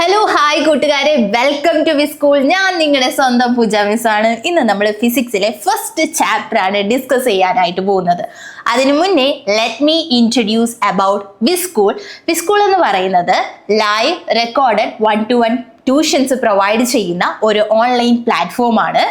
Hello hi കൂട്ടുകാരെ, welcome to V school. ഞാൻ നിങ്ങളുടെ സ്വന്തം പൂജ മിസ് ആണ്. ഇന്ന് നമ്മൾ ഫിസിക്സിലെ ഫസ്റ്റ് ചാപ്റ്റർ ആണ് ഡിസ്കസ് ചെയ്യാനായിട്ട് പോകുന്നത്. അതിനു മുന്നേ let me introduce about V school. V school എന്ന് പറയുന്നത് live recorded 1-to-1 tuitions provide ചെയ്യുന്ന ഒരു ഓൺലൈൻ പ്ലാറ്റ്ഫോമാണ്.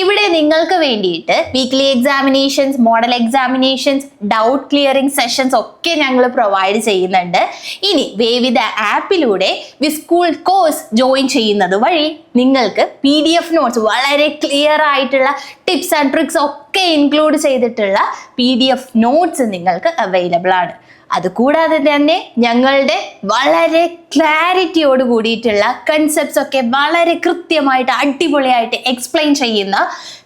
ഇവിടെ നിങ്ങൾക്ക് വേണ്ടിയിട്ട് weekly examinations, model examinations, doubt clearing sessions ഒക്കെ ഞങ്ങൾ പ്രൊവൈഡ് ചെയ്യുന്നുണ്ട്. ഇനി വേവിധ ആപ്പിലൂടെ വി സ്കൂൾ കോഴ്സ് ജോയിൻ ചെയ്യുന്നത് വഴി നിങ്ങൾക്ക് PDF നോട്ട്സ്, വളരെ ക്ലിയർ ആയിട്ടുള്ള ടിപ്സ് ആൻഡ് ട്രിക്സ് ഒക്കെ ഇൻക്ലൂഡ് ചെയ്തിട്ടുള്ള PDF നോട്ട്സ് നിങ്ങൾക്ക് അവൈലബിൾ ആണ്. അതുകൂടാതെ തന്നെ ഞങ്ങളുടെ വളരെ ക്ലാരിറ്റിയോട് കൂടിയിട്ടുള്ള കൺസെപ്റ്റ്സ് ഒക്കെ വളരെ കൃത്യമായിട്ട് അടിപൊളിയായിട്ട് എക്സ്പ്ലെയിൻ ചെയ്യുന്ന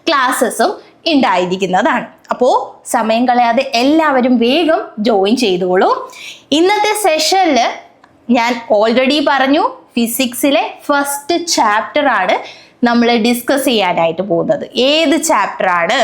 ക്ലാസ്സസും ഉണ്ടായിരിക്കുന്നതാണ്. അപ്പോൾ സമയം കളയാതെ എല്ലാവരും വേഗം ജോയിൻ ചെയ്തോളൂ. ഇന്നത്തെ സെഷനിൽ ഞാൻ ഓൾറെഡി പറഞ്ഞു, ഫിസിക്സിലെ ഫസ്റ്റ് ചാപ്റ്റർ ആണ് നമ്മൾ ഡിസ്കസ് ചെയ്യാനായിട്ട് പോകുന്നത്. ഏത് ചാപ്റ്റർ ആണ്,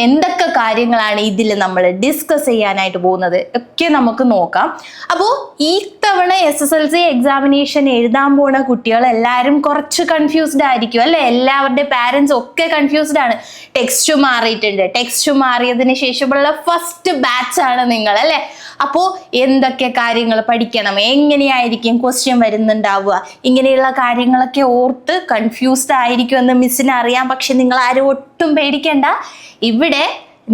എന്തൊക്കെ കാര്യങ്ങളാണ് ഇതിൽ നമ്മൾ ഡിസ്കസ് ചെയ്യാനായിട്ട് പോകുന്നത് ഒക്കെ നമുക്ക് നോക്കാം. അപ്പോൾ ഈ തവണ SSLC എക്സാമിനേഷൻ എഴുതാൻ പോണ കുട്ടികൾ എല്ലാവരും കുറച്ച് കൺഫ്യൂസ്ഡ് ആയിരിക്കും അല്ലെ? എല്ലാവരുടെ പാരൻസ് ഒക്കെ കൺഫ്യൂസ്ഡ് ആണ്. ടെക്സ്റ്റ് മാറിയിട്ടുണ്ട്. ടെക്സ്റ്റ് മാറിയതിന് ശേഷമുള്ള ഫസ്റ്റ് ബാച്ച് ആണ് നിങ്ങൾ അല്ലെ? അപ്പോൾ എന്തൊക്കെ കാര്യങ്ങൾ പഠിക്കണം, എങ്ങനെയായിരിക്കും ക്വസ്റ്റ്യൻ വരുന്നുണ്ടാവുക, ഇങ്ങനെയുള്ള കാര്യങ്ങളൊക്കെ ഓർത്ത് കൺഫ്യൂസ്ഡ് ആയിരിക്കും എന്ന് മിസ്സിന് അറിയാം. പക്ഷെ നിങ്ങൾ ആരും ഒട്ടും പേടിക്കേണ്ട, ഇവിടെ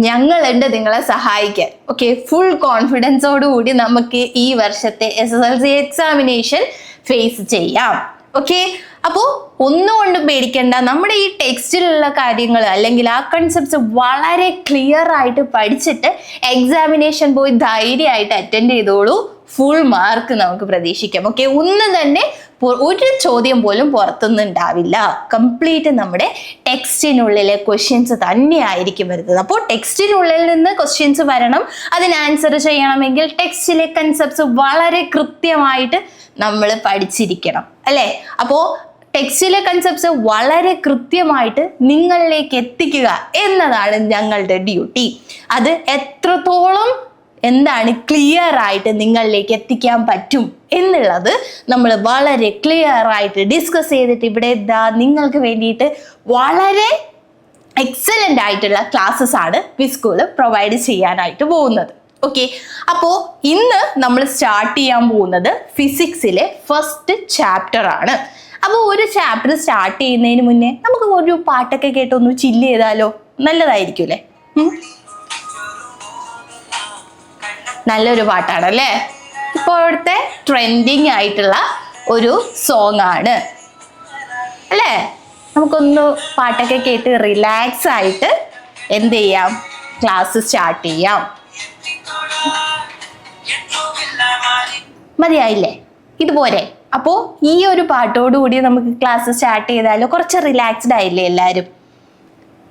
ഞങ്ങളുണ്ട് നിങ്ങളെ സഹായിക്കാൻ. ഓക്കെ, ഫുൾ കോൺഫിഡൻസോട് കൂടി നമുക്ക് ഈ വർഷത്തെ SSLC എക്സാമിനേഷൻ ഫേസ് ചെയ്യാം. ഓക്കെ, അപ്പോൾ ഒന്നുകൊണ്ടും പേടിക്കേണ്ട. നമ്മുടെ ഈ ടെക്സ്റ്റിലുള്ള കാര്യങ്ങൾ അല്ലെങ്കിൽ ആ കൺസെപ്റ്റ്സ് വളരെ ക്ലിയർ ആയിട്ട് പഠിച്ചിട്ട് എക്സാമിനേഷൻ പോയി ധൈര്യമായിട്ട് അറ്റൻഡ് ചെയ്തോളൂ. ഫുൾ മാർക്ക് നമുക്ക് പ്രതീക്ഷിക്കാം. ഓക്കെ, ഒന്നും തന്നെ ഒരു ചോദ്യം പോലും പുറത്തുനിന്ന് ഉണ്ടാവില്ല. കംപ്ലീറ്റ് നമ്മുടെ ടെക്സ്റ്റിനുള്ളിലെ ക്വസ്റ്റ്യൻസ് തന്നെയായിരിക്കും വരുന്നത്. അപ്പോൾ ടെക്സ്റ്റിനുള്ളിൽ നിന്ന് ക്വസ്റ്റ്യൻസ് വരണം, അതിന് ആൻസർ ചെയ്യണമെങ്കിൽ ടെക്സ്റ്റിലെ കൺസെപ്റ്റ്സ് വളരെ കൃത്യമായിട്ട് നമ്മൾ പഠിച്ചിരിക്കണം അല്ലേ? അപ്പോൾ ടെക്സ്റ്റിലെ കൺസെപ്റ്റ്സ് വളരെ കൃത്യമായിട്ട് നിങ്ങളിലേക്ക് എത്തിക്കുക എന്നതാണ് ഞങ്ങളുടെ ഡ്യൂട്ടി. അത് എത്രത്തോളം ക്ലിയർ ആയിട്ട് നിങ്ങളിലേക്ക് എത്തിക്കാൻ പറ്റും എന്നുള്ളത് നമ്മൾ വളരെ ക്ലിയർ ആയിട്ട് ഡിസ്കസ് ചെയ്തിട്ട് ഇവിടെ നിങ്ങൾക്ക് വേണ്ടിയിട്ട് വളരെ എക്സലൻ്റ് ആയിട്ടുള്ള ക്ലാസ്സസ് ആണ് വി സ്കൂൾ പ്രൊവൈഡ് ചെയ്യാനായിട്ട് പോകുന്നത്. ഓക്കെ, അപ്പോൾ ഇന്ന് നമ്മൾ സ്റ്റാർട്ട് ചെയ്യാൻ പോകുന്നത് ഫിസിക്സിലെ ഫസ്റ്റ് ചാപ്റ്റർ ആണ്. അപ്പോൾ ഒരു ചാപ്റ്റർ സ്റ്റാർട്ട് ചെയ്യുന്നതിന് മുന്നേ നമുക്ക് ഒരു പാട്ടൊക്കെ കേട്ടൊന്ന് ചില്ല് ചെയ്താലോ? നല്ലതായിരിക്കും അല്ലേ? നല്ലൊരു പാട്ടാണല്ലേ? ഇപ്പോഴത്തെ ട്രെൻഡിങ് ആയിട്ടുള്ള ഒരു സോങ് ആണ് അല്ലേ? നമുക്കൊന്ന് പാട്ടൊക്കെ കേട്ട് റിലാക്സ് ആയിട്ട് എന്ത് ചെയ്യാം, ക്ലാസ് സ്റ്റാർട്ട് ചെയ്യാം. മതിയായില്ലേ? ഇതുപോലെ. അപ്പോൾ ഈ ഒരു പാട്ടോടുകൂടി നമുക്ക് ക്ലാസ് സ്റ്റാർട്ട് ചെയ്താലോ? കുറച്ച് റിലാക്സ്ഡ് ആയില്ലേ എല്ലാവരും?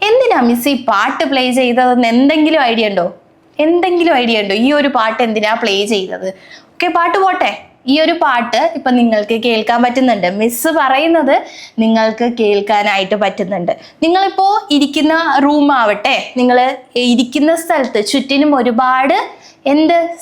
എന്തിനാ മിസ് ഈ പാട്ട് പ്ലേ ചെയ്തതെന്ന് എന്തെങ്കിലും ഐഡിയ ഉണ്ടോ? ഈ ഒരു പാട്ട് എന്തിനാ പ്ലേ ചെയ്തത്? ഓക്കെ, പാട്ട് പോട്ടെ. ഈ ഒരു പാട്ട് ഇപ്പൊ നിങ്ങൾക്ക് കേൾക്കാൻ പറ്റുന്നുണ്ട്. മിസ് പറയുന്നത് നിങ്ങൾക്ക് കേൾക്കാനായിട്ട് പറ്റുന്നുണ്ട്. നിങ്ങളിപ്പോ ഇരിക്കുന്ന റൂം ആവട്ടെ, നിങ്ങൾ ഇരിക്കുന്ന സ്ഥലത്ത് ചുറ്റിനും ഒരുപാട്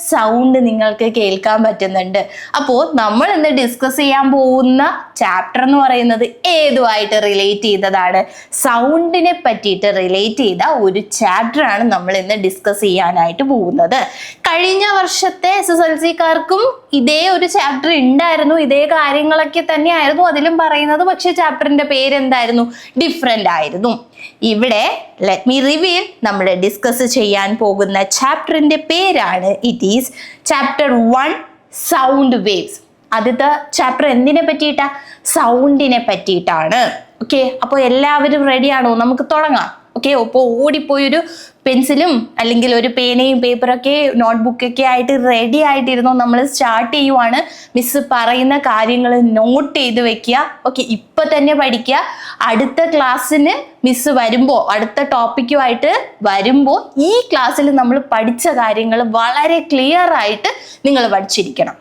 സൗണ്ട് നിങ്ങൾക്ക് കേൾക്കാൻ പറ്റുന്നുണ്ട്. അപ്പോൾ നമ്മൾ ഇന്ന് ഡിസ്കസ് ചെയ്യാൻ പോകുന്ന ചാപ്റ്റർ എന്ന് പറയുന്നത് ഏതുമായിട്ട് റിലേറ്റ് ചെയ്തതാണ്? സൗണ്ടിനെ പറ്റിയിട്ട് റിലേറ്റ് ചെയ്ത ഒരു ചാപ്റ്റർ ആണ് നമ്മൾ ഇന്ന് ഡിസ്കസ് ചെയ്യാനായിട്ട് പോകുന്നത്. കഴിഞ്ഞ വർഷത്തെ SSLC-ക്കാർക്കും ഇതേ ഒരു ചാപ്റ്റർ ഉണ്ടായിരുന്നു, ഇതേ കാര്യങ്ങളൊക്കെ തന്നെയായിരുന്നു അതിലും പറയുന്നത്. പക്ഷെ ചാപ്റ്ററിന്റെ പേര് എന്തായിരുന്നു? ഡിഫറെന്റ് ആയിരുന്നു. ഇവിടെ ലെറ്റ് മീ റിവീൽ, നമ്മൾ ഡിസ്കസ് ചെയ്യാൻ പോകുന്ന ചാപ്റ്ററിന്റെ പേരാണ് it is chapter 1 sound waves. ആദ്യത്തെ ചാപ്റ്റർ എന്തിനെ പറ്റിയിട്ടാ? സൗണ്ടിനെ പറ്റിയിട്ടാണ്. ഓക്കെ, അപ്പോൾ എല്ലാവരും റെഡിയാണോ? നമുക്ക് തുടങ്ങാം. ഓക്കെ, അപ്പോൾ ഓടിപ്പോയി ഒരു പെൻസിലും അല്ലെങ്കിൽ ഒരു പേനയും പേപ്പറൊക്കെ നോട്ട്ബുക്കൊക്കെ ആയിട്ട് റെഡി ആയിട്ടിരുന്നോ? നമ്മൾ സ്റ്റാർട്ട് ചെയ്യുവാണ്. മിസ് പറയുന്ന കാര്യങ്ങൾ നോട്ട് ചെയ്ത് വെക്കുക. ഓക്കെ, ഇപ്പൊ തന്നെ പഠിക്കുക. അടുത്ത ക്ലാസ്സിന് മിസ് വരുമ്പോൾ, അടുത്ത ടോപ്പിക്കുമായിട്ട് വരുമ്പോൾ ഈ ക്ലാസ്സിൽ നമ്മൾ പഠിച്ച കാര്യങ്ങൾ വളരെ ക്ലിയർ ആയിട്ട് നിങ്ങൾ പഠിച്ചിരിക്കണം.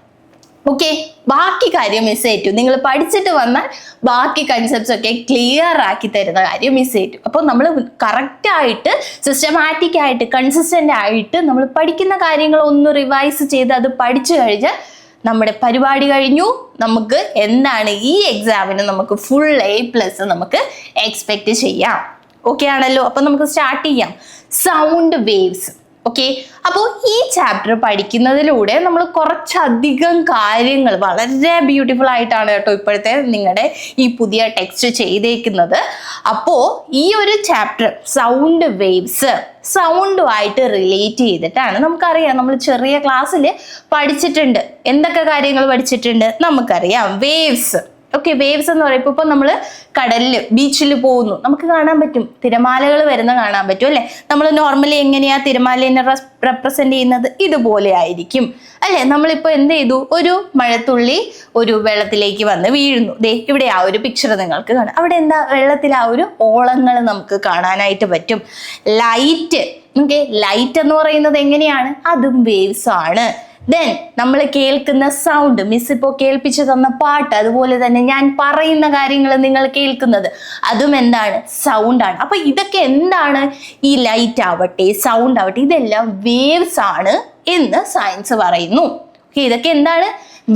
ഓക്കെ, ബാക്കി കാര്യം മിസ് ഏറ്റു. നിങ്ങൾ പഠിച്ചിട്ട് വന്നാൽ ബാക്കി കൺസെപ്റ്റ്സ് ഒക്കെ ക്ലിയർ ആക്കി തരുന്ന കാര്യം മിസ് ഏറ്റു. അപ്പോൾ നമ്മൾ കറക്റ്റായിട്ട് സിസ്റ്റമാറ്റിക് ആയിട്ട് കൺസിസ്റ്റന്റ് ആയിട്ട് നമ്മൾ പഠിക്കുന്ന കാര്യങ്ങൾ ഒന്ന് റിവൈസ് ചെയ്ത് അത് പഠിച്ചു കഴിഞ്ഞാൽ നമ്മുടെ പരിപാടി കഴിഞ്ഞു. നമുക്ക് എന്താണ് ഈ എക്സാമിന് നമുക്ക് ഫുൾ A+ നമുക്ക് എക്സ്പെക്ട് ചെയ്യാം. ഓക്കെ ആണല്ലോ? അപ്പൊ നമുക്ക് സ്റ്റാർട്ട് ചെയ്യാം. Sound waves. ഓക്കെ, അപ്പോൾ ഈ ചാപ്റ്റർ പഠിക്കുന്നതിലൂടെ നമ്മൾ കുറച്ചധികം കാര്യങ്ങൾ വളരെ ബ്യൂട്ടിഫുൾ ആയിട്ടാണ് കേട്ടോ ഇപ്പോഴത്തെ നിങ്ങളുടെ ഈ പുതിയ ടെക്സ്റ്റ് ചെയ്തേക്കുന്നത്. അപ്പോൾ ഈ ഒരു ചാപ്റ്റർ സൗണ്ട് വേവ്സ് സൗണ്ടുമായിട്ട് റിലേറ്റ് ചെയ്തിട്ടാണ്. നമുക്കറിയാം, നമ്മൾ ചെറിയ ക്ലാസ്സിൽ പഠിച്ചിട്ടുണ്ട്. എന്തൊക്കെ കാര്യങ്ങൾ പഠിച്ചിട്ടുണ്ട് നമുക്കറിയാം. വേവ്സ്. ഓക്കെ, വേവ്സ് എന്ന് പറയുമ്പോൾ ഇപ്പൊ നമ്മൾ കടലിൽ ബീച്ചിൽ പോകുന്നു, നമുക്ക് കാണാൻ പറ്റും, തിരമാലകൾ വരുന്ന കാണാൻ പറ്റും അല്ലെ? നമ്മൾ നോർമലി എങ്ങനെയാ തിരമാലേനെ റെപ്രസെന്റ് ചെയ്യുന്നത്? ഇതുപോലെ ആയിരിക്കും അല്ലെ? നമ്മളിപ്പോ എന്ത് ചെയ്തു, ഒരു മഴത്തുള്ളി ഒരു വെള്ളത്തിലേക്ക് വന്ന് വീഴുന്നു. ദേ ഇവിടെ ആ ഒരു പിക്ചർ നിങ്ങൾക്ക് കാണാം. അവിടെ എന്താ, വെള്ളത്തിൽ ആ ഒരു ഓളങ്ങൾ നമുക്ക് കാണാനായിട്ട് പറ്റും. ലൈറ്റ്. ഓക്കെ, ലൈറ്റ് എന്ന് പറയുന്നത് എങ്ങനെയാണ്? അതും വേവ്സ് ആണ്. ദെൻ നമ്മൾ കേൾക്കുന്ന സൗണ്ട്, മിസ് ഇപ്പോൾ കേൾപ്പിച്ചു തന്ന പാട്ട്, അതുപോലെ തന്നെ ഞാൻ പറയുന്ന കാര്യങ്ങൾ നിങ്ങൾ കേൾക്കുന്നത്, അതും എന്താണ്? സൗണ്ട് ആണ്. അപ്പൊ ഇതൊക്കെ എന്താണ്? ഈ ലൈറ്റ് ആവട്ടെ, സൗണ്ട് ആവട്ടെ, ഇതെല്ലാം വേവ്സ് ആണ് എന്ന് സയൻസ് പറയുന്നു. ഓക്കെ, ഇതൊക്കെ എന്താണ്?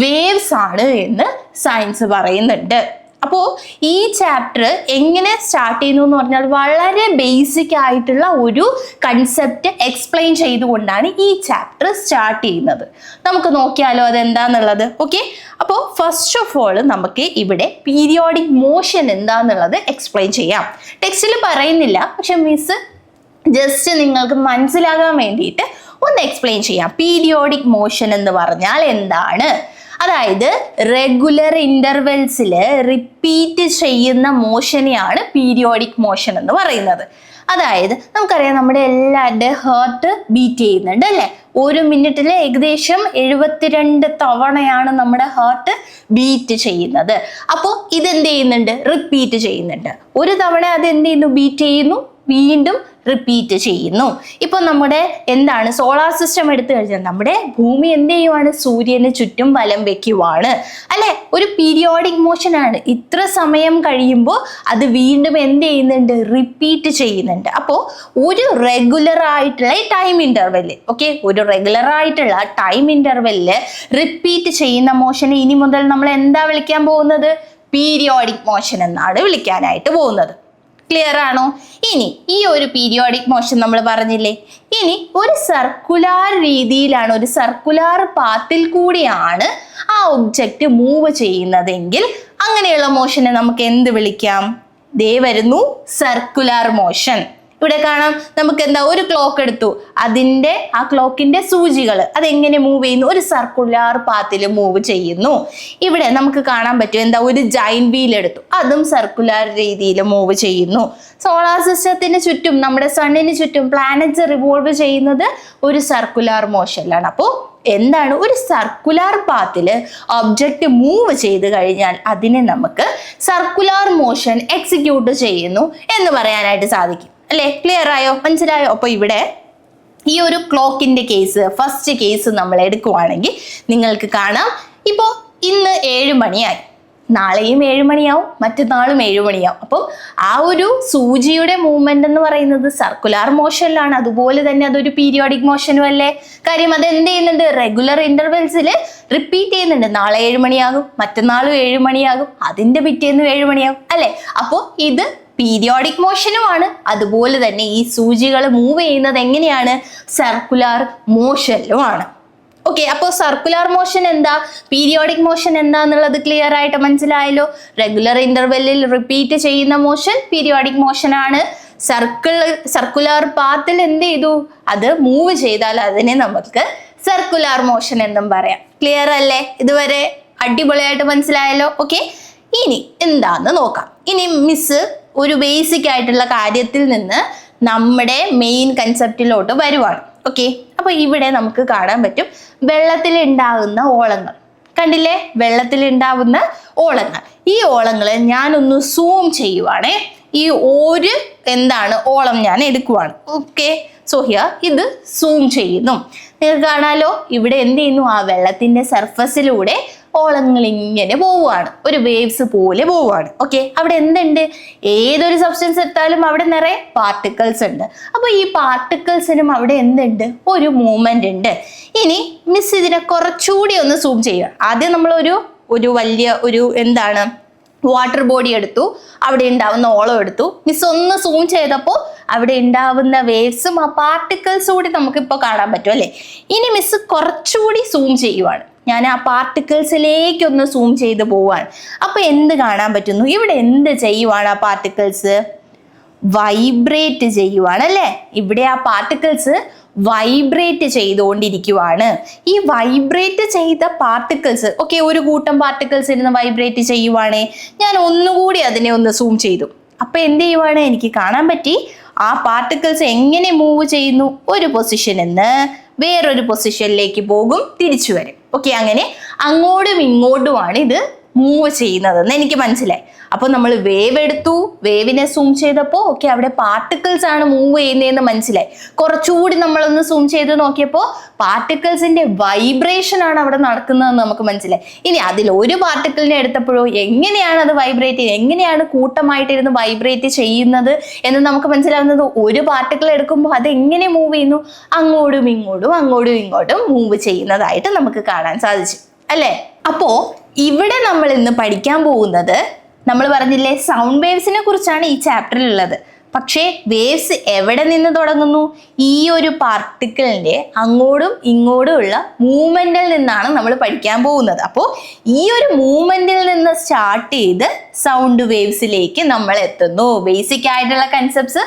വേവ്സ് ആണ് എന്ന് സയൻസ് പറയുന്നുണ്ട്. അപ്പോൾ ഈ ചാപ്റ്റർ എങ്ങനെ സ്റ്റാർട്ട് ചെയ്യുന്നു എന്ന് പറഞ്ഞാൽ വളരെ ബേസിക് ആയിട്ടുള്ള ഒരു കൺസെപ്റ്റ് എക്സ്പ്ലെയിൻ ചെയ്തുകൊണ്ടാണ് ഈ ചാപ്റ്റർ സ്റ്റാർട്ട് ചെയ്യുന്നത്. നമുക്ക് നോക്കിയാലോ അതെന്താന്നുള്ളത്. ഓക്കെ, അപ്പോൾ ഫസ്റ്റ് ഓഫ് ഓൾ നമുക്ക് ഇവിടെ പീരിയോഡിക് മോഷൻ എന്താന്നുള്ളത് എക്സ്പ്ലെയിൻ ചെയ്യാം. ടെക്സ്റ്റിൽ പറയുന്നില്ല, പക്ഷെ മിസ് ജസ്റ്റ് നിങ്ങൾക്ക് മനസ്സിലാകാൻ വേണ്ടിയിട്ട് ഒന്ന് എക്സ്പ്ലെയിൻ ചെയ്യാം. പീരിയോഡിക് മോഷൻ എന്ന് പറഞ്ഞാൽ എന്താണ്? അതായത് റെഗുലർ ഇന്റർവെൽസിൽ റിപ്പീറ്റ് ചെയ്യുന്ന മോഷനെയാണ് പീരിയോഡിക് മോഷൻ എന്ന് പറയുന്നത്. അതായത് നമുക്കറിയാം, നമ്മുടെ എല്ലാവരുടെ ഹാർട്ട് ബീറ്റ് ചെയ്യുന്നുണ്ട് അല്ലെ? ഒരു മിനിറ്റിൽ ഏകദേശം 72 തവണയാണ് നമ്മുടെ ഹാർട്ട് ബീറ്റ് ചെയ്യുന്നത്. അപ്പോൾ ഇതെന്ത് ചെയ്യുന്നുണ്ട്? റിപ്പീറ്റ് ചെയ്യുന്നുണ്ട്. ഒരു തവണ അത് എന്ത് ചെയ്യുന്നു? ബീറ്റ് ചെയ്യുന്നു, വീണ്ടും റിപ്പീറ്റ് ചെയ്യുന്നു. ഇപ്പൊ നമ്മുടെ എന്താണ് സോളാർ സിസ്റ്റം എടുത്തു കഴിഞ്ഞാൽ നമ്മുടെ ഭൂമി എന്ത് ചെയ്യുവാണ്? സൂര്യന് ചുറ്റും വലം വെക്കുവാണ് അല്ലെ? ഒരു പീരിയോഡിക് മോഷൻ ആണ്. ഇത്ര സമയം കഴിയുമ്പോൾ അത് വീണ്ടും എന്ത് ചെയ്യുന്നുണ്ട്? റിപ്പീറ്റ് ചെയ്യുന്നുണ്ട്. അപ്പോൾ ഒരു റെഗുലർ ആയിട്ടുള്ള ടൈം ഇന്റർവെല്, ഓക്കെ, ഒരു റെഗുലർ ആയിട്ടുള്ള ടൈം ഇന്റർവെല്ലില് റിപ്പീറ്റ് ചെയ്യുന്ന മോഷനെ ഇനി മുതൽ നമ്മൾ എന്താ വിളിക്കാൻ പോകുന്നത്? പീരിയോഡിക് മോഷൻ എന്നാണ് വിളിക്കാനായിട്ട് പോകുന്നത്. ക്ലിയർ ആണോ? ഇനി ഈ ഒരു പീരിയോഡിക് മോഷൻ നമ്മൾ പറഞ്ഞില്ലേ, ഇനി ഒരു സർക്കുലാർ രീതിയിലാണ്, ഒരു സർക്കുലാർ പാത്തിൽ കൂടിയാണ് ആ ഒബ്ജക്റ്റ് മൂവ് ചെയ്യുന്നതെങ്കിൽ അങ്ങനെയുള്ള മോഷനെ നമുക്ക് എന്ത് വിളിക്കാം? ദേ വരുന്നു സർക്കുലാർ മോഷൻ. ഇവിടെ കാണാം, നമുക്ക് എന്താ, ഒരു ക്ലോക്ക് എടുത്തു, അതിന്റെ ആ ക്ലോക്കിന്റെ സൂചികൾ അതെങ്ങനെ മൂവ് ചെയ്യുന്നു? ഒരു സർക്കുലാർ പാത്തിൽ മൂവ് ചെയ്യുന്നു. ഇവിടെ നമുക്ക് കാണാൻ പറ്റും, എന്താ, ഒരു ജൈന്റ് വീൽ എടുത്തു, അതും സർക്കുലാർ രീതിയിൽ മൂവ് ചെയ്യുന്നു. സോളാർ സിസ്റ്റത്തിന് ചുറ്റും, നമ്മുടെ സണ്ണിന് ചുറ്റും പ്ലാനറ്റ്സ് റിവോൾവ് ചെയ്യുന്നത് ഒരു സർക്കുലാർ മോഷനിലാണ്. അപ്പോൾ എന്താണ്? ഒരു സർക്കുലാർ പാത്തിൽ ഒബ്ജക്റ്റ് മൂവ് ചെയ്ത് കഴിഞ്ഞാൽ അതിനെ നമുക്ക് സർക്കുലാർ മോഷൻ എക്സിക്യൂട്ട് ചെയ്യുന്നു എന്ന് പറയാനായിട്ട് സാധിക്കും അല്ലേ? ക്ലിയർ ആയോ? മനസ്സിലായോ? അപ്പോൾ ഇവിടെ ഈ ഒരു ക്ലോക്കിന്റെ കേസ്, ഫസ്റ്റ് കേസ് നമ്മൾ എടുക്കുവാണെങ്കിൽ നിങ്ങൾക്ക് കാണാം, ഇപ്പോൾ ഇന്ന് 7 മണിയായി, നാളെയും 7 മണിയാവും, മറ്റന്നാളും 7 മണിയാവും. അപ്പോൾ ആ ഒരു സൂചിയുടെ മൂവ്മെന്റ് എന്ന് പറയുന്നത് സർക്കുലാർ മോഷനിലാണ്. അതുപോലെ തന്നെ അതൊരു പീരിയോഡിക് മോഷനും അല്ലേ? കാര്യം അത് എന്ത് ചെയ്യുന്നുണ്ട്? റെഗുലർ ഇന്റർവെൽസിൽ റിപ്പീറ്റ് ചെയ്യുന്നുണ്ട്. നാളെ 7 മണിയാകും, മറ്റന്നാളും 7 മണിയാകും, അതിന്റെ പിറ്റേന്ന് 7 മണിയാകും അല്ലെ? അപ്പോൾ ഇത് പീരിയോഡിക് മോഷനുമാണ്. അതുപോലെ തന്നെ ഈ സൂചികൾ മൂവ് ചെയ്യുന്നത് എങ്ങനെയാണ്? സർക്കുലാർ മോഷനിലുമാണ്. ഓക്കെ, അപ്പോൾ സർക്കുലാർ മോഷൻ എന്താ, പീരിയോഡിക് മോഷൻ എന്താന്നുള്ളത് ക്ലിയർ ആയിട്ട് മനസ്സിലായല്ലോ. റെഗുലർ ഇന്റർവെല്ലിൽ റിപ്പീറ്റ് ചെയ്യുന്ന മോഷൻ പീരിയോഡിക് മോഷൻ ആണ്. സർക്കുലാർ പാത്തിൽ എന്ത് ചെയ്തു? അത് മൂവ് ചെയ്താൽ അതിനെ നമുക്ക് സർക്കുലാർ മോഷൻ എന്നും പറയാം. ക്ലിയർ അല്ലേ? ഇതുവരെ അടിപൊളിയായിട്ട് മനസ്സിലായല്ലോ. ഓക്കെ, ഇനി എന്താന്ന് നോക്കാം. ഇനി മിസ് ഒരു ബേസിക് ആയിട്ടുള്ള കാര്യത്തിൽ നിന്ന് നമ്മുടെ മെയിൻ കൺസെപ്റ്റിലോട്ട് വരുവാണ്. ഓക്കെ, അപ്പൊ ഇവിടെ നമുക്ക് കാണാൻ പറ്റും വെള്ളത്തിൽ ഉണ്ടാകുന്ന ഓളങ്ങൾ. കണ്ടില്ലേ? വെള്ളത്തിൽ ഉണ്ടാവുന്ന ഓളങ്ങൾ. ഈ ഓളങ്ങൾ ഞാനൊന്ന് സൂം ചെയ്യുവാണേ. ഈ ഒരു എന്താണ് ഓളം ഞാൻ എടുക്കുവാണ്. ഓക്കെ, സോ ഹിയർ ഇത് സൂം ചെയ്യുന്നു. നിങ്ങൾക്ക് കാണാലോ, ഇവിടെ എന്ത് ചെയ്യുന്നു? ആ വെള്ളത്തിന്റെ സർഫസിലൂടെ ഓളങ്ങൾ ഇങ്ങനെ പോവുകയാണ്, ഒരു വേവ്സ് പോലെ പോവുകയാണ്. ഓക്കെ, അവിടെ എന്തുണ്ട്? ഏതൊരു സബ്സ്റ്റൻസ് എടുത്താലും അവിടെ നിറയെ പാർട്ടിക്കിൾസ് ഉണ്ട്. അപ്പൊ ഈ പാർട്ടിക്കിൾസിനും അവിടെ എന്തുണ്ട്? ഒരു മൂവ്മെന്റ് ഉണ്ട്. ഇനി മിസ് ഇതിനെ കുറച്ചുകൂടി ഒന്ന് സൂം ചെയ്യുക. ആദ്യം നമ്മൾ ഒരു വലിയ എന്താണ് വാട്ടർ ബോഡി എടുത്തു, അവിടെ ഉണ്ടാവുന്ന ഓളം എടുത്തു. മിസ് ഒന്ന് സൂം ചെയ്തപ്പോൾ അവിടെ ഉണ്ടാവുന്ന വേവ്സും ആ പാർട്ടിക്കിൾസും കൂടി നമുക്കിപ്പോൾ കാണാൻ പറ്റും അല്ലേ? ഇനി മിസ് കുറച്ചുകൂടി സൂം ചെയ്യുവാണ്. ഞാൻ ആ പാർട്ടിക്കിൾസിലേക്കൊന്ന് സൂം ചെയ്ത് പോവാണ്. അപ്പൊ എന്ത് കാണാൻ പറ്റുന്നു? ഇവിടെ എന്ത് ചെയ്യുവാണ് ആ പാർട്ടിക്കിൾസ്? വൈബ്രേറ്റ് ചെയ്യുവാണ് അല്ലേ? ഇവിടെ ആ പാർട്ടിക്കിൾസ് വൈബ്രേറ്റ് ചെയ്തുകൊണ്ടിരിക്കുവാണ്. ഈ വൈബ്രേറ്റ് ചെയ്ത പാർട്ടിക്കിൾസ്, ഓക്കെ, ഒരു കൂട്ടം പാർട്ടിക്കിൾസ് ഇരുന്ന് വൈബ്രേറ്റ് ചെയ്യുവാണേ. ഞാൻ ഒന്നുകൂടി അതിനെ ഒന്ന് സൂം ചെയ്തു. അപ്പൊ എന്ത് ചെയ്യുവാണ്? എനിക്ക് കാണാൻ പറ്റി ആ പാർട്ടിക്കിൾസ് എങ്ങനെ മൂവ് ചെയ്യുന്നു. ഒരു പൊസിഷനിൽ നിന്ന് വേറൊരു പൊസിഷനിലേക്ക് പോകും, തിരിച്ചു വരും. ഓക്കെ, അങ്ങനെ അങ്ങോട്ടും ഇങ്ങോട്ടുമാണ് ഇത് മൂവ് ചെയ്യുന്നതെന്ന് എനിക്ക് മനസ്സിലായി. അപ്പൊ നമ്മൾ വേവ് എടുത്തു, വേവിനെ സൂം ചെയ്തപ്പോൾ ഓക്കെ അവിടെ പാർട്ടിക്കിൾസ് ആണ് മൂവ് ചെയ്യുന്നതെന്ന് മനസ്സിലായി. കുറച്ചുകൂടി നമ്മളൊന്ന് സൂം ചെയ്ത് നോക്കിയപ്പോൾ പാർട്ടിക്കിൾസിന്റെ വൈബ്രേഷൻ ആണ് അവിടെ നടക്കുന്നതെന്ന് നമുക്ക് മനസ്സിലായി. ഇനി അതിൽ ഒരു പാർട്ടിക്കിളിനെ എടുത്തപ്പോഴോ എങ്ങനെയാണ് അത് വൈബ്രേറ്റ് ചെയ്യുന്നത്, എങ്ങനെയാണ് കൂട്ടമായിട്ടിരുന്ന് വൈബ്രേറ്റ് ചെയ്യുന്നത് എന്ന് നമുക്ക് മനസ്സിലാവുന്നത്. ഒരു പാർട്ടിക്കിൾ എടുക്കുമ്പോൾ അത് എങ്ങനെ മൂവ് ചെയ്യുന്നു? അങ്ങോട്ടും ഇങ്ങോട്ടും മൂവ് ചെയ്യുന്നതായിട്ട് നമുക്ക് കാണാൻ സാധിച്ചു അല്ലേ? അപ്പോ ഇവിടെ നമ്മൾ ഇന്ന് പഠിക്കാൻ പോകുന്നത്, നമ്മൾ പറഞ്ഞില്ലേ സൗണ്ട് വേവ്സിനെ കുറിച്ചാണ് ഈ ചാപ്റ്ററിൽ ഉള്ളത്. പക്ഷേ വേവ്സ് എവിടെ നിന്ന് തുടങ്ങുന്നു? ഈ ഒരു പാർട്ടിക്കിളിന്റെ അങ്ങോട്ടും ഇങ്ങോട്ടും ഉള്ള മൂവ്മെന്റിൽ നിന്നാണ് നമ്മൾ പഠിക്കാൻ പോകുന്നത്. അപ്പോൾ ഈ ഒരു മൂവ്മെന്റിൽ നിന്ന് സ്റ്റാർട്ട് ചെയ്ത് സൗണ്ട് വേവ്സിലേക്ക് നമ്മൾ എത്തുന്നു. ബേസിക് ആയിട്ടുള്ള കൺസെപ്റ്റ്സ്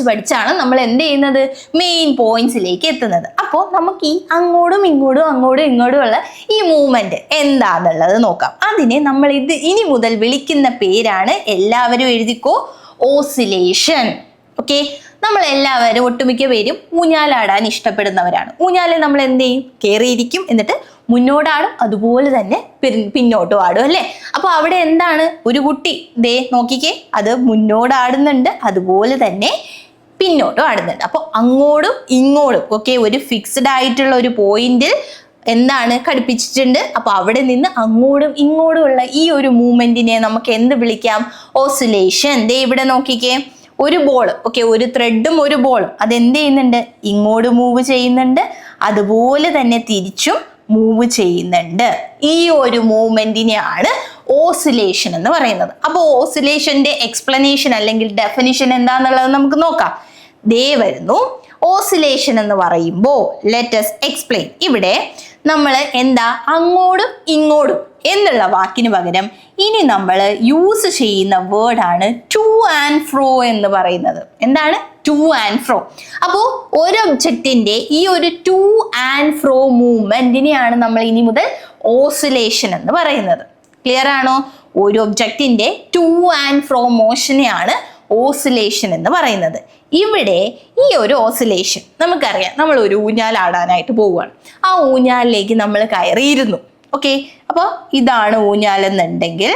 പഠിച്ചാണ് നമ്മൾ എന്ത് ചെയ്യുന്നത്? മെയിൻ പോയിന്റ്സിലേക്ക് എത്തുന്നത്. അപ്പോൾ നമുക്ക് ഈ അങ്ങോട്ടും ഇങ്ങോട്ടും ഉള്ള ഈ മൂവ്മെന്റ് എന്താണെന്നുള്ളത് നോക്കാം. അതിനെ നമ്മൾ ഇനി മുതൽ വിളിക്കുന്ന പേരാണ്, എല്ലാവരും എഴുതിക്കോ, ഓസിലേഷൻ. ഓക്കെ, നമ്മൾ എല്ലാവരും ഒട്ടുമിക്ക പേരും ഊഞ്ഞാലാടാൻ ഇഷ്ടപ്പെടുന്നവരാണ്. ഊഞ്ഞാലിൽ നമ്മൾ എന്ത് ചെയ്യും? കയറിയിരിക്കും, എന്നിട്ട് മുന്നോട്ടാടും, അതുപോലെ തന്നെ പിന്നോട്ടും ആടും അല്ലേ? അപ്പൊ അവിടെ എന്താണ്? ഒരു കുട്ടി ദേ നോക്കിക്കേ, അത് മുന്നോട്ടാടുന്നുണ്ട്, അതുപോലെ തന്നെ പിന്നോട്ടും ആടുന്നുണ്ട്. അപ്പൊ അങ്ങോട്ടും ഇങ്ങോട്ടും ഓക്കെ ഒരു ഫിക്സ്ഡ് ആയിട്ടുള്ള ഒരു പോയിന്റിൽ എന്താണ് ഘടിപ്പിച്ചിട്ടുണ്ട്. അപ്പൊ അവിടെ നിന്ന് അങ്ങോട്ടും ഇങ്ങോട്ടും ഉള്ള ഈ ഒരു മൂവ്മെന്റിനെ നമുക്ക് എന്ത് വിളിക്കാം? ഓസിലേഷൻ. ദേ ഇവിടെ നോക്കിക്കേ, ഒരു ബോൾ, ഓക്കെ, ഒരു ത്രെഡും ഒരു ബോളും അതെന്ത് ചെയ്യുന്നുണ്ട്? ഇങ്ങോട്ട് മൂവ് ചെയ്യുന്നുണ്ട്, അതുപോലെ തന്നെ തിരിച്ചും മൂവ് ചെയ്യുന്നുണ്ട്. ഈ ഒരു മൂവ്മെന്റിനെയാണ് ഓസിലേഷൻ എന്ന് പറയുന്നത്. അപ്പോൾ ഓസിലേഷന്റെ എക്സ്പ്ലനേഷൻ അല്ലെങ്കിൽ ഡെഫിനിഷൻ എന്താന്നുള്ളത് നമുക്ക് നോക്കാം. ദേ വരുന്നു. ഓസിലേഷൻ എന്ന് പറയുമ്പോൾ ലെറ്റ് us എക്സ്പ്ലെയിൻ. ഇവിടെ നമ്മൾ എന്താ അങ്ങോട്ടും ഇങ്ങോട്ടും എന്നുള്ള വാക്കിന് പകരം ഇനി നമ്മൾ യൂസ് ചെയ്യുന്ന വേർഡാണ് ടു ആൻഡ് ഫ്രോ എന്ന് പറയുന്നത്. എന്താണ്? To and ഫ്രോ. അപ്പോൾ ഒരു ഒബ്ജക്റ്റിന്റെ ഈ ഒരു ടു ആൻഡ് ഫ്രോ മൂവ്മെന്റിനെയാണ് നമ്മൾ ഇനി മുതൽ ഓസിലേഷൻ എന്ന് പറയുന്നത്. ക്ലിയർ ആണോ? ഒരു ഒബ്ജക്റ്റിന്റെ ടു ആൻഡ് ഫ്രോ മോഷനെയാണ് ഓസിലേഷൻ എന്ന് പറയുന്നത്. ഇവിടെ ഈ ഒരു ഓസിലേഷൻ നമുക്കറിയാം, നമ്മൾ ഒരു ഊഞ്ഞാലാടാനായിട്ട് പോവുകയാണ്. ആ ഊഞ്ഞാലിലേക്ക് നമ്മൾ കയറിയിരുന്നു. ഓക്കെ, അപ്പോൾ ഇതാണ് ഊഞ്ഞാലെന്നുണ്ടെങ്കിൽ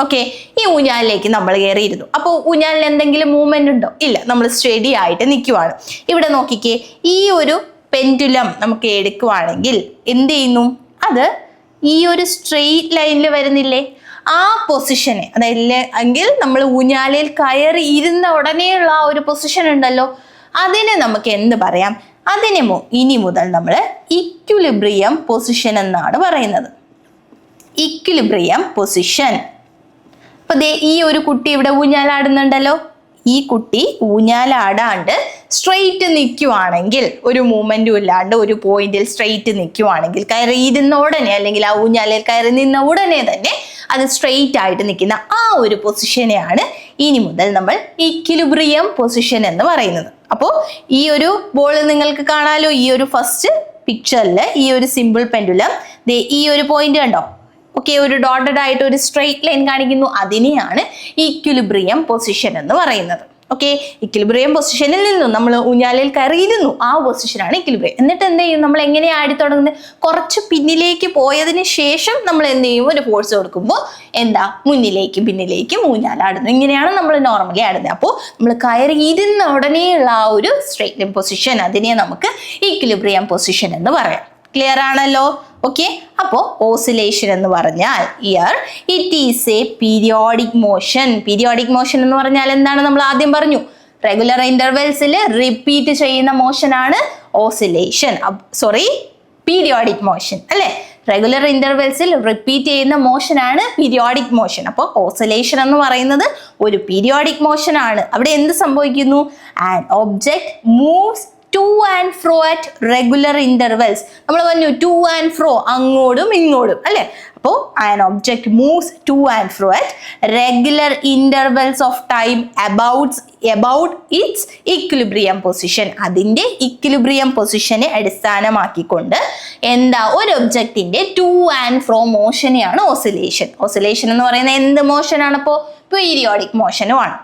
ഓക്കെ ഈ ഊഞ്ഞാലിലേക്ക് നമ്മൾ കയറിയിരുന്നു. അപ്പോൾ ഊഞ്ഞാലിന് എന്തെങ്കിലും മൂവ്മെന്റ് ഉണ്ടോ? ഇല്ല, നമ്മൾ സ്റ്റഡി ആയിട്ട് നിൽക്കുവാണ്. ഇവിടെ നോക്കിക്കേ, ഈ ഒരു പെൻഡുലം നമുക്ക് എടുക്കുവാണെങ്കിൽ എന്ത് ചെയ്യുന്നു? അത് ഈ ഒരു സ്ട്രെയിറ്റ് ലൈനിൽ വരുന്നില്ലേ? ആ പൊസിഷനെ, അതായത് എങ്കിൽ നമ്മൾ ഊഞ്ഞാലയിൽ കയറി ഇരുന്ന ഉടനെയുള്ള ആ ഒരു പൊസിഷൻ ഉണ്ടല്ലോ, അതിനെ നമുക്ക് എന്ത് പറയാം? അതിനെ ഇനി മുതൽ നമ്മൾ ഇക്വിലിബ്രിയം പൊസിഷൻ എന്നാണ് പറയുന്നത്. Equilibrium position. അപ്പൊ ദേ ഈ ഒരു കുട്ടി ഇവിടെ ഊഞ്ഞാലാടുന്നുണ്ടല്ലോ, ഈ കുട്ടി ഊഞ്ഞാലാടാണ്ട് സ്ട്രെയിറ്റ് നിൽക്കുവാണെങ്കിൽ, ഒരു മൂവ്മെന്റും ഇല്ലാണ്ട് ഒരു പോയിന്റിൽ സ്ട്രെയിറ്റ് നിൽക്കുവാണെങ്കിൽ, കയറി ഇരുന്ന ഉടനെ അല്ലെങ്കിൽ ആ ഊഞ്ഞാലയിൽ കയറി നിന്ന ഉടനെ തന്നെ അത് സ്ട്രെയിറ്റ് ആയിട്ട് നിൽക്കുന്ന ആ ഒരു പൊസിഷനെയാണ് ഇനി മുതൽ നമ്മൾ ഇക്വിലിബ്രിയം പൊസിഷൻ എന്ന് പറയുന്നത്. അപ്പോൾ ഈ ഒരു ബോൾ നിങ്ങൾക്ക് കാണാലോ, ഈ ഒരു ഫസ്റ്റ് പിക്ചറിൽ ഈ ഒരു സിമ്പിൾ പെൻഡുലം ഈ ഒരു പോയിന്റ് കണ്ടോ? ഓക്കെ, ഒരു ഡോട്ടഡ് ആയിട്ട് ഒരു സ്ട്രെയിറ്റ് ലൈൻ കാണിക്കുന്നു. അതിനെയാണ് ഇക്വിലിബ്രിയം പൊസിഷൻ എന്ന് പറയുന്നത്. ഓക്കെ, ഇക്വിലിബ്രിയം പൊസിഷനിൽ നിന്നും നമ്മൾ ഊഞ്ഞാലിൽ കയറിയിരുന്നു, ആ പൊസിഷനാണ് ഇക്വിലിബ്രിയം. എന്നിട്ട് എന്ത് ചെയ്യും? നമ്മൾ എങ്ങനെ ആടി തുടങ്ങുന്നത്? കുറച്ച് പിന്നിലേക്ക് പോയതിന് ശേഷം നമ്മൾ എന്ത് ചെയ്യും? ഒരു ഫോഴ്സ് കൊടുക്കുമ്പോൾ എന്താ? മുന്നിലേക്കും പിന്നിലേക്കും ഊഞ്ഞാലാടുന്നു. ഇങ്ങനെയാണ് നമ്മൾ നോർമലി ആടുന്നത്. അപ്പോൾ നമ്മൾ കയറി ഇരുന്ന ഉടനെയുള്ള ആ ഒരു സ്ട്രെയിറ്റ് ലൈൻ പൊസിഷൻ, അതിനെ നമുക്ക് ഇക്വിലിബ്രിയം പൊസിഷൻ എന്ന് പറയാം. ക്ലിയർ ആണല്ലോ? ഓക്കെ, അപ്പോൾ ഓസിലേഷൻ എന്ന് പറഞ്ഞാൽ year it is A periodic motion. Periodic motion എന്ന് പറഞ്ഞാൽ എന്താണ്? നമ്മൾ ആദ്യം പറഞ്ഞു, റെഗുലർ ഇന്റർവെൽസിൽ റിപ്പീറ്റ് ചെയ്യുന്ന മോഷനാണ് ഓസിലേഷൻ. പീരിയോഡിക് മോഷൻ അല്ലെ. റെഗുലർ ഇന്റർവെൽസിൽ റിപ്പീറ്റ് ചെയ്യുന്ന മോഷനാണ് പീരിയോഡിക് മോഷൻ. അപ്പോൾ ഓസിലേഷൻ എന്ന് പറയുന്നത് ഒരു പീരിയോഡിക് മോഷൻ ആണ്. അവിടെ എന്ത് സംഭവിക്കുന്നു? An object moves to and ഫ്രോ at regular intervals. നമ്മൾ പറഞ്ഞു ടു ആൻഡ് ഫ്രോ, അങ്ങോട്ടും ഇങ്ങോട്ടും അല്ലെ. അപ്പോൾ an object moves to and ഫ്രോ at regular intervals of time about its equilibrium position. അതിന്റെ ഇക്വിലിബ്രിയം പൊസിഷനെ അടിസ്ഥാനമാക്കിക്കൊണ്ട് എന്താ ഒരു ഒബ്ജക്റ്റിന്റെ ടു ആൻഡ് ഫ്രോ മോഷനെയാണ് ഓസിലേഷൻ. ഓസിലേഷൻ എന്ന് പറയുന്നത് എന്ത് മോഷനാണ്? അപ്പോൾ പീരിയോഡിക് മോഷനുമാണ്.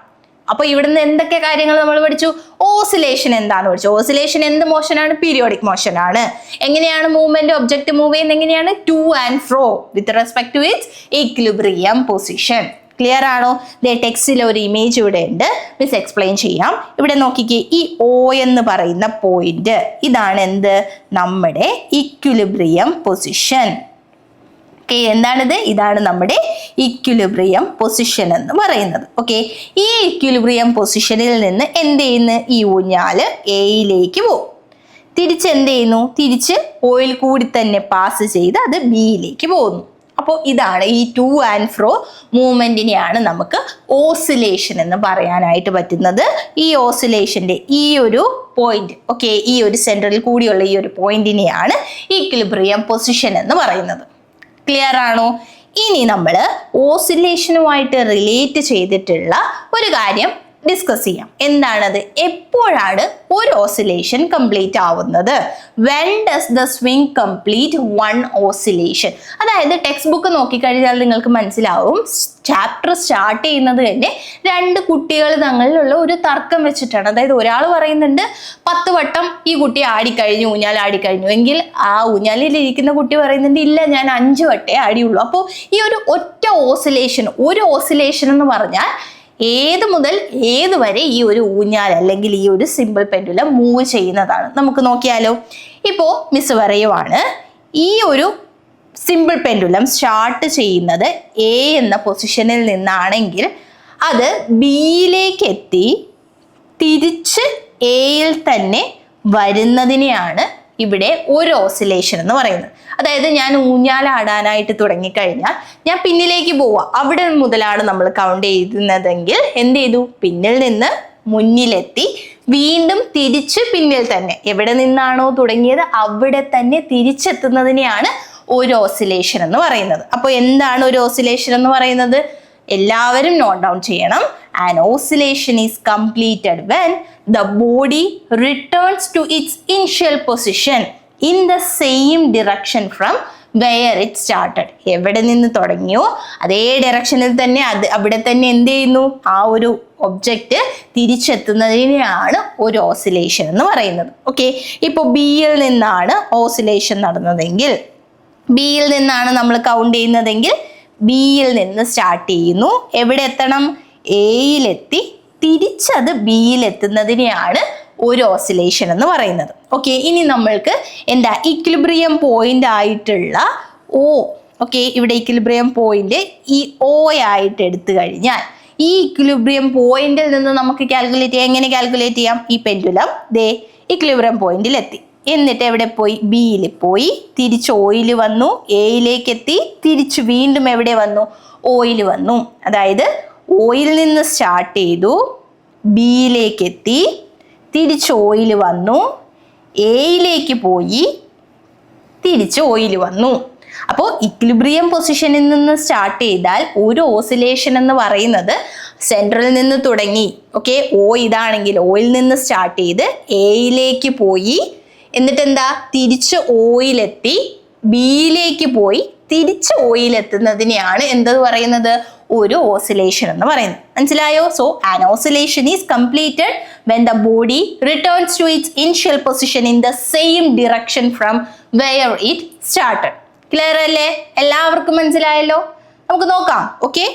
അപ്പൊ ഇവിടുന്ന് എന്തൊക്കെ കാര്യങ്ങൾ നമ്മൾ പഠിച്ചു? ഓസിലേഷൻ എന്താണെന്ന് പഠിച്ചു. ഓസിലേഷൻ എന്ത് മോഷനാണ്? പീരിയോഡിക് മോഷനാണ്. എങ്ങനെയാണ് മൂവ്മെന്റ്? ഒബ്ജക്റ്റ് മൂവ് ചെയ്യുന്നത് എങ്ങനെയാണ്? To and fro with respect to its equilibrium position. Clear ആണോ? ടെക്സ്റ്റിൽ ഒരു ഇമേജ് ഇവിടെ ഉണ്ട്, മിസ് എക്സ്പ്ലെയിൻ ചെയ്യാം. ഇവിടെ നോക്കിക്കേ, ഈ O എന്ന് പറയുന്ന പോയിന്റ് ഇതാണ് എന്ത്? നമ്മുടെ ഇക്വിലിബ്രിയം പൊസിഷൻ. ഓക്കെ, എന്താണിത്? ഇതാണ് നമ്മുടെ ഇക്വിലിബ്രിയം പൊസിഷൻ എന്ന് പറയുന്നത്. ഓക്കെ, ഈ ഇക്വിലിബ്രിയം പൊസിഷനിൽ നിന്ന് എന്ത് ചെയ്യുന്നു? ഈ ഊഞ്ഞാല് എയിലേക്ക് പോകും. തിരിച്ച് എന്ത് ചെയ്യുന്നു? തിരിച്ച് ഓയിൽ കൂടി തന്നെ പാസ് ചെയ്ത് അത് ബിയിലേക്ക് പോകുന്നു. അപ്പോൾ ഇതാണ് ഈ ടു ആൻഡ് ഫ്രോ മൂവ്മെന്റിനെയാണ് നമുക്ക് ഓസിലേഷൻ എന്ന് പറയാനായിട്ട് പറ്റുന്നത്. ഈ ഓസിലേഷന്റെ ഈ ഒരു പോയിന്റ്, ഓക്കെ, ഈ ഒരു സെന്ററിൽ കൂടിയുള്ള ഈ ഒരു പോയിന്റിനെയാണ് ഇക്വിലിബ്രിയം പൊസിഷൻ എന്ന് പറയുന്നത്. ക്ലിയർ ആണോ? ഇനി നമ്മൾ ഓസിലേഷനുമായിട്ട് റിലേറ്റ് ചെയ്തിട്ടുള്ള ഒരു കാര്യം ഡിസ്കസ് ചെയ്യാം. എന്താണത്? എപ്പോഴാണ് ഒരു ഓസിലേഷൻ കംപ്ലീറ്റ് ആവുന്നത്? When does the swing complete one oscillation? അതായത് ടെക്സ്റ്റ് ബുക്ക് നോക്കിക്കഴിഞ്ഞാൽ നിങ്ങൾക്ക് മനസ്സിലാവും, ചാപ്റ്റർ സ്റ്റാർട്ട് ചെയ്യുന്നത് തന്നെ രണ്ട് കുട്ടികൾ തങ്ങളിലുള്ള ഒരു തർക്കം വെച്ചിട്ടാണ്. അതായത് ഒരാൾ പറയുന്നുണ്ട് 10 വട്ടം ഈ കുട്ടി ആടിക്കഴിഞ്ഞു, ഊഞ്ഞാൽ ആടിക്കഴിഞ്ഞു എങ്കിൽ ആ ഊഞ്ഞാലിൽ ഇരിക്കുന്ന കുട്ടി പറയുന്നുണ്ട് ഇല്ല, ഞാൻ 5 വട്ടേ ആടിയുള്ളൂ. അപ്പോൾ ഈ ഒരു ഒറ്റ ഓസിലേഷൻ, ഒരു ഓസിലേഷൻ എന്ന് പറഞ്ഞാൽ ഏത് മുതൽ ഏത് വരെ ഈ ഒരു ഊഞ്ഞാൽ അല്ലെങ്കിൽ ഈ ഒരു സിമ്പിൾ പെൻഡുലം മൂവ് ചെയ്യുന്നതാണ്. നമുക്ക് നോക്കിയാലോ. ഇപ്പോൾ മിസ് പറയുവാണ്, ഈ ഒരു സിമ്പിൾ പെൻഡുലം സ്റ്റാർട്ട് ചെയ്യുന്നത് എ എന്ന പൊസിഷനിൽ നിന്നാണെങ്കിൽ അത് ബിയിലേക്ക് എത്തി തിരിച്ച് എയിൽ തന്നെ വരുന്നതിനെയാണ് ഇവിടെ ഒരു ഓസിലേഷൻ എന്ന് പറയുന്നത്. അതായത് ഞാൻ ഊഞ്ഞാലാടാനായിട്ട് തുടങ്ങിക്കഴിഞ്ഞാൽ ഞാൻ പിന്നിലേക്ക് പോവാം, അവിടെ മുതലാണ് നമ്മൾ കൗണ്ട് ചെയ്യുന്നതെങ്കിൽ എന്ത് ചെയ്തു? പിന്നിൽ നിന്ന് മുന്നിലെത്തി വീണ്ടും തിരിച്ച് പിന്നിൽ തന്നെ, എവിടെ നിന്നാണോ തുടങ്ങിയത് അവിടെ തന്നെ തിരിച്ചെത്തുന്നതിനെയാണ് ഒരു ഓസിലേഷൻ എന്ന് പറയുന്നത്. അപ്പോൾ എന്താണ് ഒരു ഓസിലേഷൻ എന്ന് പറയുന്നത്? എല്ലാവരും നോട്ട് ഡൗൺ ചെയ്യണം. An oscillation is completed when the body returns to its initial position in the same direction from where it started. എവിടെ നിന്ന് തുടങ്ങിയോ അതേ ഡയറക്ഷനിൽ തന്നെ അവിടെ തന്നെ എന്ത് ചെയ്യുന്നു? ആ ഒരു ഒബ്ജക്റ്റ് തിരിച്ചെത്തുന്നതിനെയാണ് ഒരു ഓസിലേഷൻ എന്ന് പറയുന്നത്. ഓക്കെ, ഇപ്പോൾ ബിയിൽ നിന്നാണ് ഓസിലേഷൻ നടന്നതെങ്കിൽ, ബിയിൽ നിന്നാണ് നമ്മൾ കൗണ്ട് ചെയ്യുന്നതെങ്കിൽ ബിയിൽ നിന്ന് സ്റ്റാർട്ട് ചെയ്യുന്നു, എവിടെ എത്തണം? എയിലെത്തി തിരിച്ചത് ബിയിലെത്തുന്നതിനെയാണ് ഒരു ഓസിലേഷൻ എന്ന് പറയുന്നത്. ഓക്കെ, ഇനി നമ്മൾക്ക് എന്താ ഇക്വിലിബ്രിയം പോയിന്റ് ആയിട്ടുള്ള O, ഓക്കെ, ഇവിടെ ഇക്വിലിബ്രിയം പോയിന്റ് ഈ O ആയിട്ട് എടുത്തു കഴിഞ്ഞാൽ ഈ ഇക്വിലിബ്രിയം പോയിന്റിൽ നിന്ന് നമുക്ക് കാൽക്കുലേറ്റ് ചെയ്യാം. എങ്ങനെ കാൽക്കുലേറ്റ് ചെയ്യാം? ഈ പെൻഡുലം ദേ ഇക്വിലിബ്രിയം പോയിന്റിൽ എത്തി, എന്നിട്ട് എവിടെ പോയി? ബിയിൽ പോയി, തിരിച്ച് ഓയിൽ വന്നു, എയിലേക്ക് എത്തി, തിരിച്ച് വീണ്ടും എവിടെ വന്നു? ഓയിൽ വന്നു. അതായത് ഓയിൽ നിന്ന് സ്റ്റാർട്ട് ചെയ്തു, ബിയിലേക്ക് എത്തി, തിരിച്ച് ഓയിൽ വന്നു, എയിലേക്ക് പോയി, തിരിച്ച് ഓയിൽ വന്നു. അപ്പോൾ ഇക്വിലിബ്രിയം പൊസിഷനിൽ നിന്ന് സ്റ്റാർട്ട് ചെയ്താൽ ഒരു ഓസിലേഷൻ എന്ന് പറയുന്നത് സെൻട്രലിൽ നിന്ന് തുടങ്ങി, ഓക്കെ, O ഇതാണെങ്കിൽ ഓയിൽ നിന്ന് സ്റ്റാർട്ട് ചെയ്ത് എയിലേക്ക് പോയി, എന്നിട്ട് എന്താ? തിരിച്ച് ഓയിലെത്തി, ബിയിലേക്ക് പോയി, തിരിച്ച് ഓയിലെത്തുന്നതിനെയാണ് എന്തെന്ന് പറയുന്നത്? ഒരു ഓസിലേഷൻ എന്ന് പറയുന്നത്. മനസ്സിലായോ? So an oscillation is completed when the body returns to its initial position in the same direction from where it started. Clear അല്ലേ? എല്ലാവർക്കും മനസ്സിലായല്ലോ? നമുക്ക് നോക്കാം. ഓക്കെ,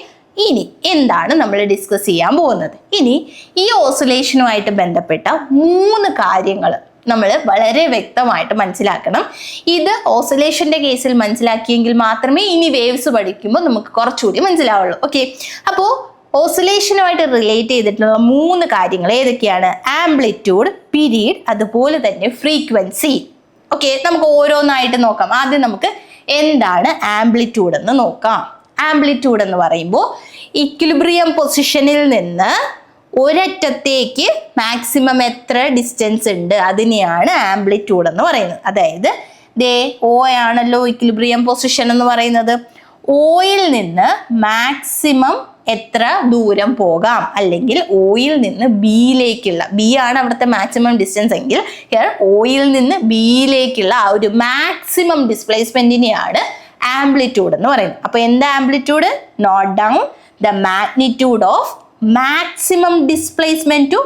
ഇനി എന്താണ് നമ്മൾ ഡിസ്കസ് ചെയ്യാൻ പോകുന്നത്? ഇനി ഈ ഓസിലേഷനുമായിട്ട് ബന്ധപ്പെട്ട 3 കാര്യങ്ങൾ നമ്മൾ വളരെ വ്യക്തമായിട്ട് മനസ്സിലാക്കണം. ഇത് ഓസിലേഷന്റെ കേസിൽ മനസ്സിലാക്കിയെങ്കിൽ മാത്രമേ ഇനി വേവ്സ് പഠിക്കുമ്പോൾ നമുക്ക് കുറച്ചുകൂടി മനസ്സിലാവുള്ളൂ. ഓക്കെ, അപ്പോൾ ഓസിലേഷനുമായിട്ട് റിലേറ്റ് ചെയ്തിട്ടുള്ള 3 കാര്യങ്ങൾ ഏതൊക്കെയാണ്? ആംപ്ലിറ്റ്യൂഡ്, പീരീഡ്, അതുപോലെ തന്നെ ഫ്രീക്വൻസി. ഓക്കെ, നമുക്ക് ഓരോന്നായിട്ട് നോക്കാം. ആദ്യം നമുക്ക് എന്താണ് ആംപ്ലിറ്റ്യൂഡ് എന്ന് നോക്കാം. ആംപ്ലിറ്റ്യൂഡ് എന്ന് പറയുമ്പോൾ ഇക്വിലിബ്രിയം പൊസിഷനിൽ നിന്ന് ഒരറ്റത്തേക്ക് മാക്സിമം എത്ര ഡിസ്റ്റൻസ് ഉണ്ട് അതിനെയാണ് ആംപ്ലിറ്റ്യൂഡ് എന്ന് പറയുന്നത്. അതായത് O ആണല്ലോ ഇക്വിലിബ്രിയം പൊസിഷൻ എന്ന് പറയുന്നത്. ഓയിൽ നിന്ന് മാക്സിമം എത്ര ദൂരം പോകാം, അല്ലെങ്കിൽ ഓയിൽ നിന്ന് ബിയിലേക്കുള്ള, ബി ആണ് അവിടുത്തെ മാക്സിമം ഡിസ്റ്റൻസ് എങ്കിൽ ഓയിൽ നിന്ന് ബിയിലേക്കുള്ള ആ ഒരു മാക്സിമം ഡിസ്പ്ലേസ്മെന്റിനെയാണ് ആംപ്ലിറ്റ്യൂഡ് എന്ന് പറയുന്നത്. അപ്പൊ എന്താ amplitude? Note down the magnitude of maximum displacement to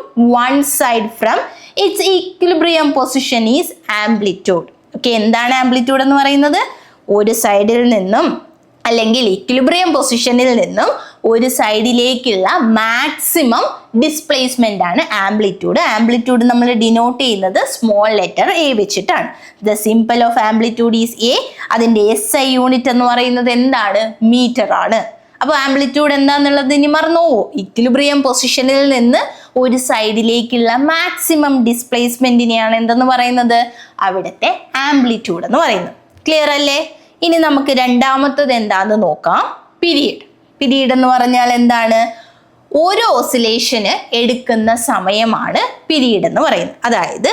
one side from its equilibrium position is amplitude. Okay, എന്താണ് ആംപ്ലിറ്റ്യൂഡ് എന്ന് പറയുന്നത്? ഒരു സൈഡിൽ നിന്നും അല്ലെങ്കിൽ ഇക്വിലിബ്രിയം പൊസിഷനിൽ നിന്നും ഒരു സൈഡിലേക്കുള്ള മാക്സിമം ഡിസ്പ്ലേസ്മെന്റ് ആണ് ആംപ്ലിറ്റ്യൂഡ്. ആംപ്ലിറ്റ്യൂഡ് നമ്മൾ ഡിനോട്ട് ചെയ്യുന്നത് സ്മോൾ ലെറ്റർ എ വെച്ചിട്ടാണ്. The symbol of amplitude is A. അതിന്റെ SI യൂണിറ്റ് എന്ന് പറയുന്നത് എന്താണ്? മീറ്റർ ആണ്. അപ്പോൾ ആംപ്ലിറ്റ്യൂഡ് എന്താന്നുള്ളത് ഇനി മറന്നുപോവോ? ഇക്വിലിബ്രിയം പൊസിഷനിൽ നിന്ന് ഒരു സൈഡിലേക്കുള്ള മാക്സിമം ഡിസ്പ്ലേസ്മെന്റിനെയാണ് എന്തെന്ന് പറയുന്നത്? അവിടുത്തെ ആംപ്ലിറ്റ്യൂഡ് എന്ന് പറയുന്നത്. ക്ലിയർ അല്ലേ? ഇനി നമുക്ക് രണ്ടാമത്തത് എന്താന്ന് നോക്കാം. പീരീഡ്. പീരീഡ് എന്ന് പറഞ്ഞാൽ എന്താണ്? ഓരോ ഓസിലേഷന് എടുക്കുന്ന സമയമാണ് പീരീഡ് എന്ന് പറയുന്നത്. അതായത്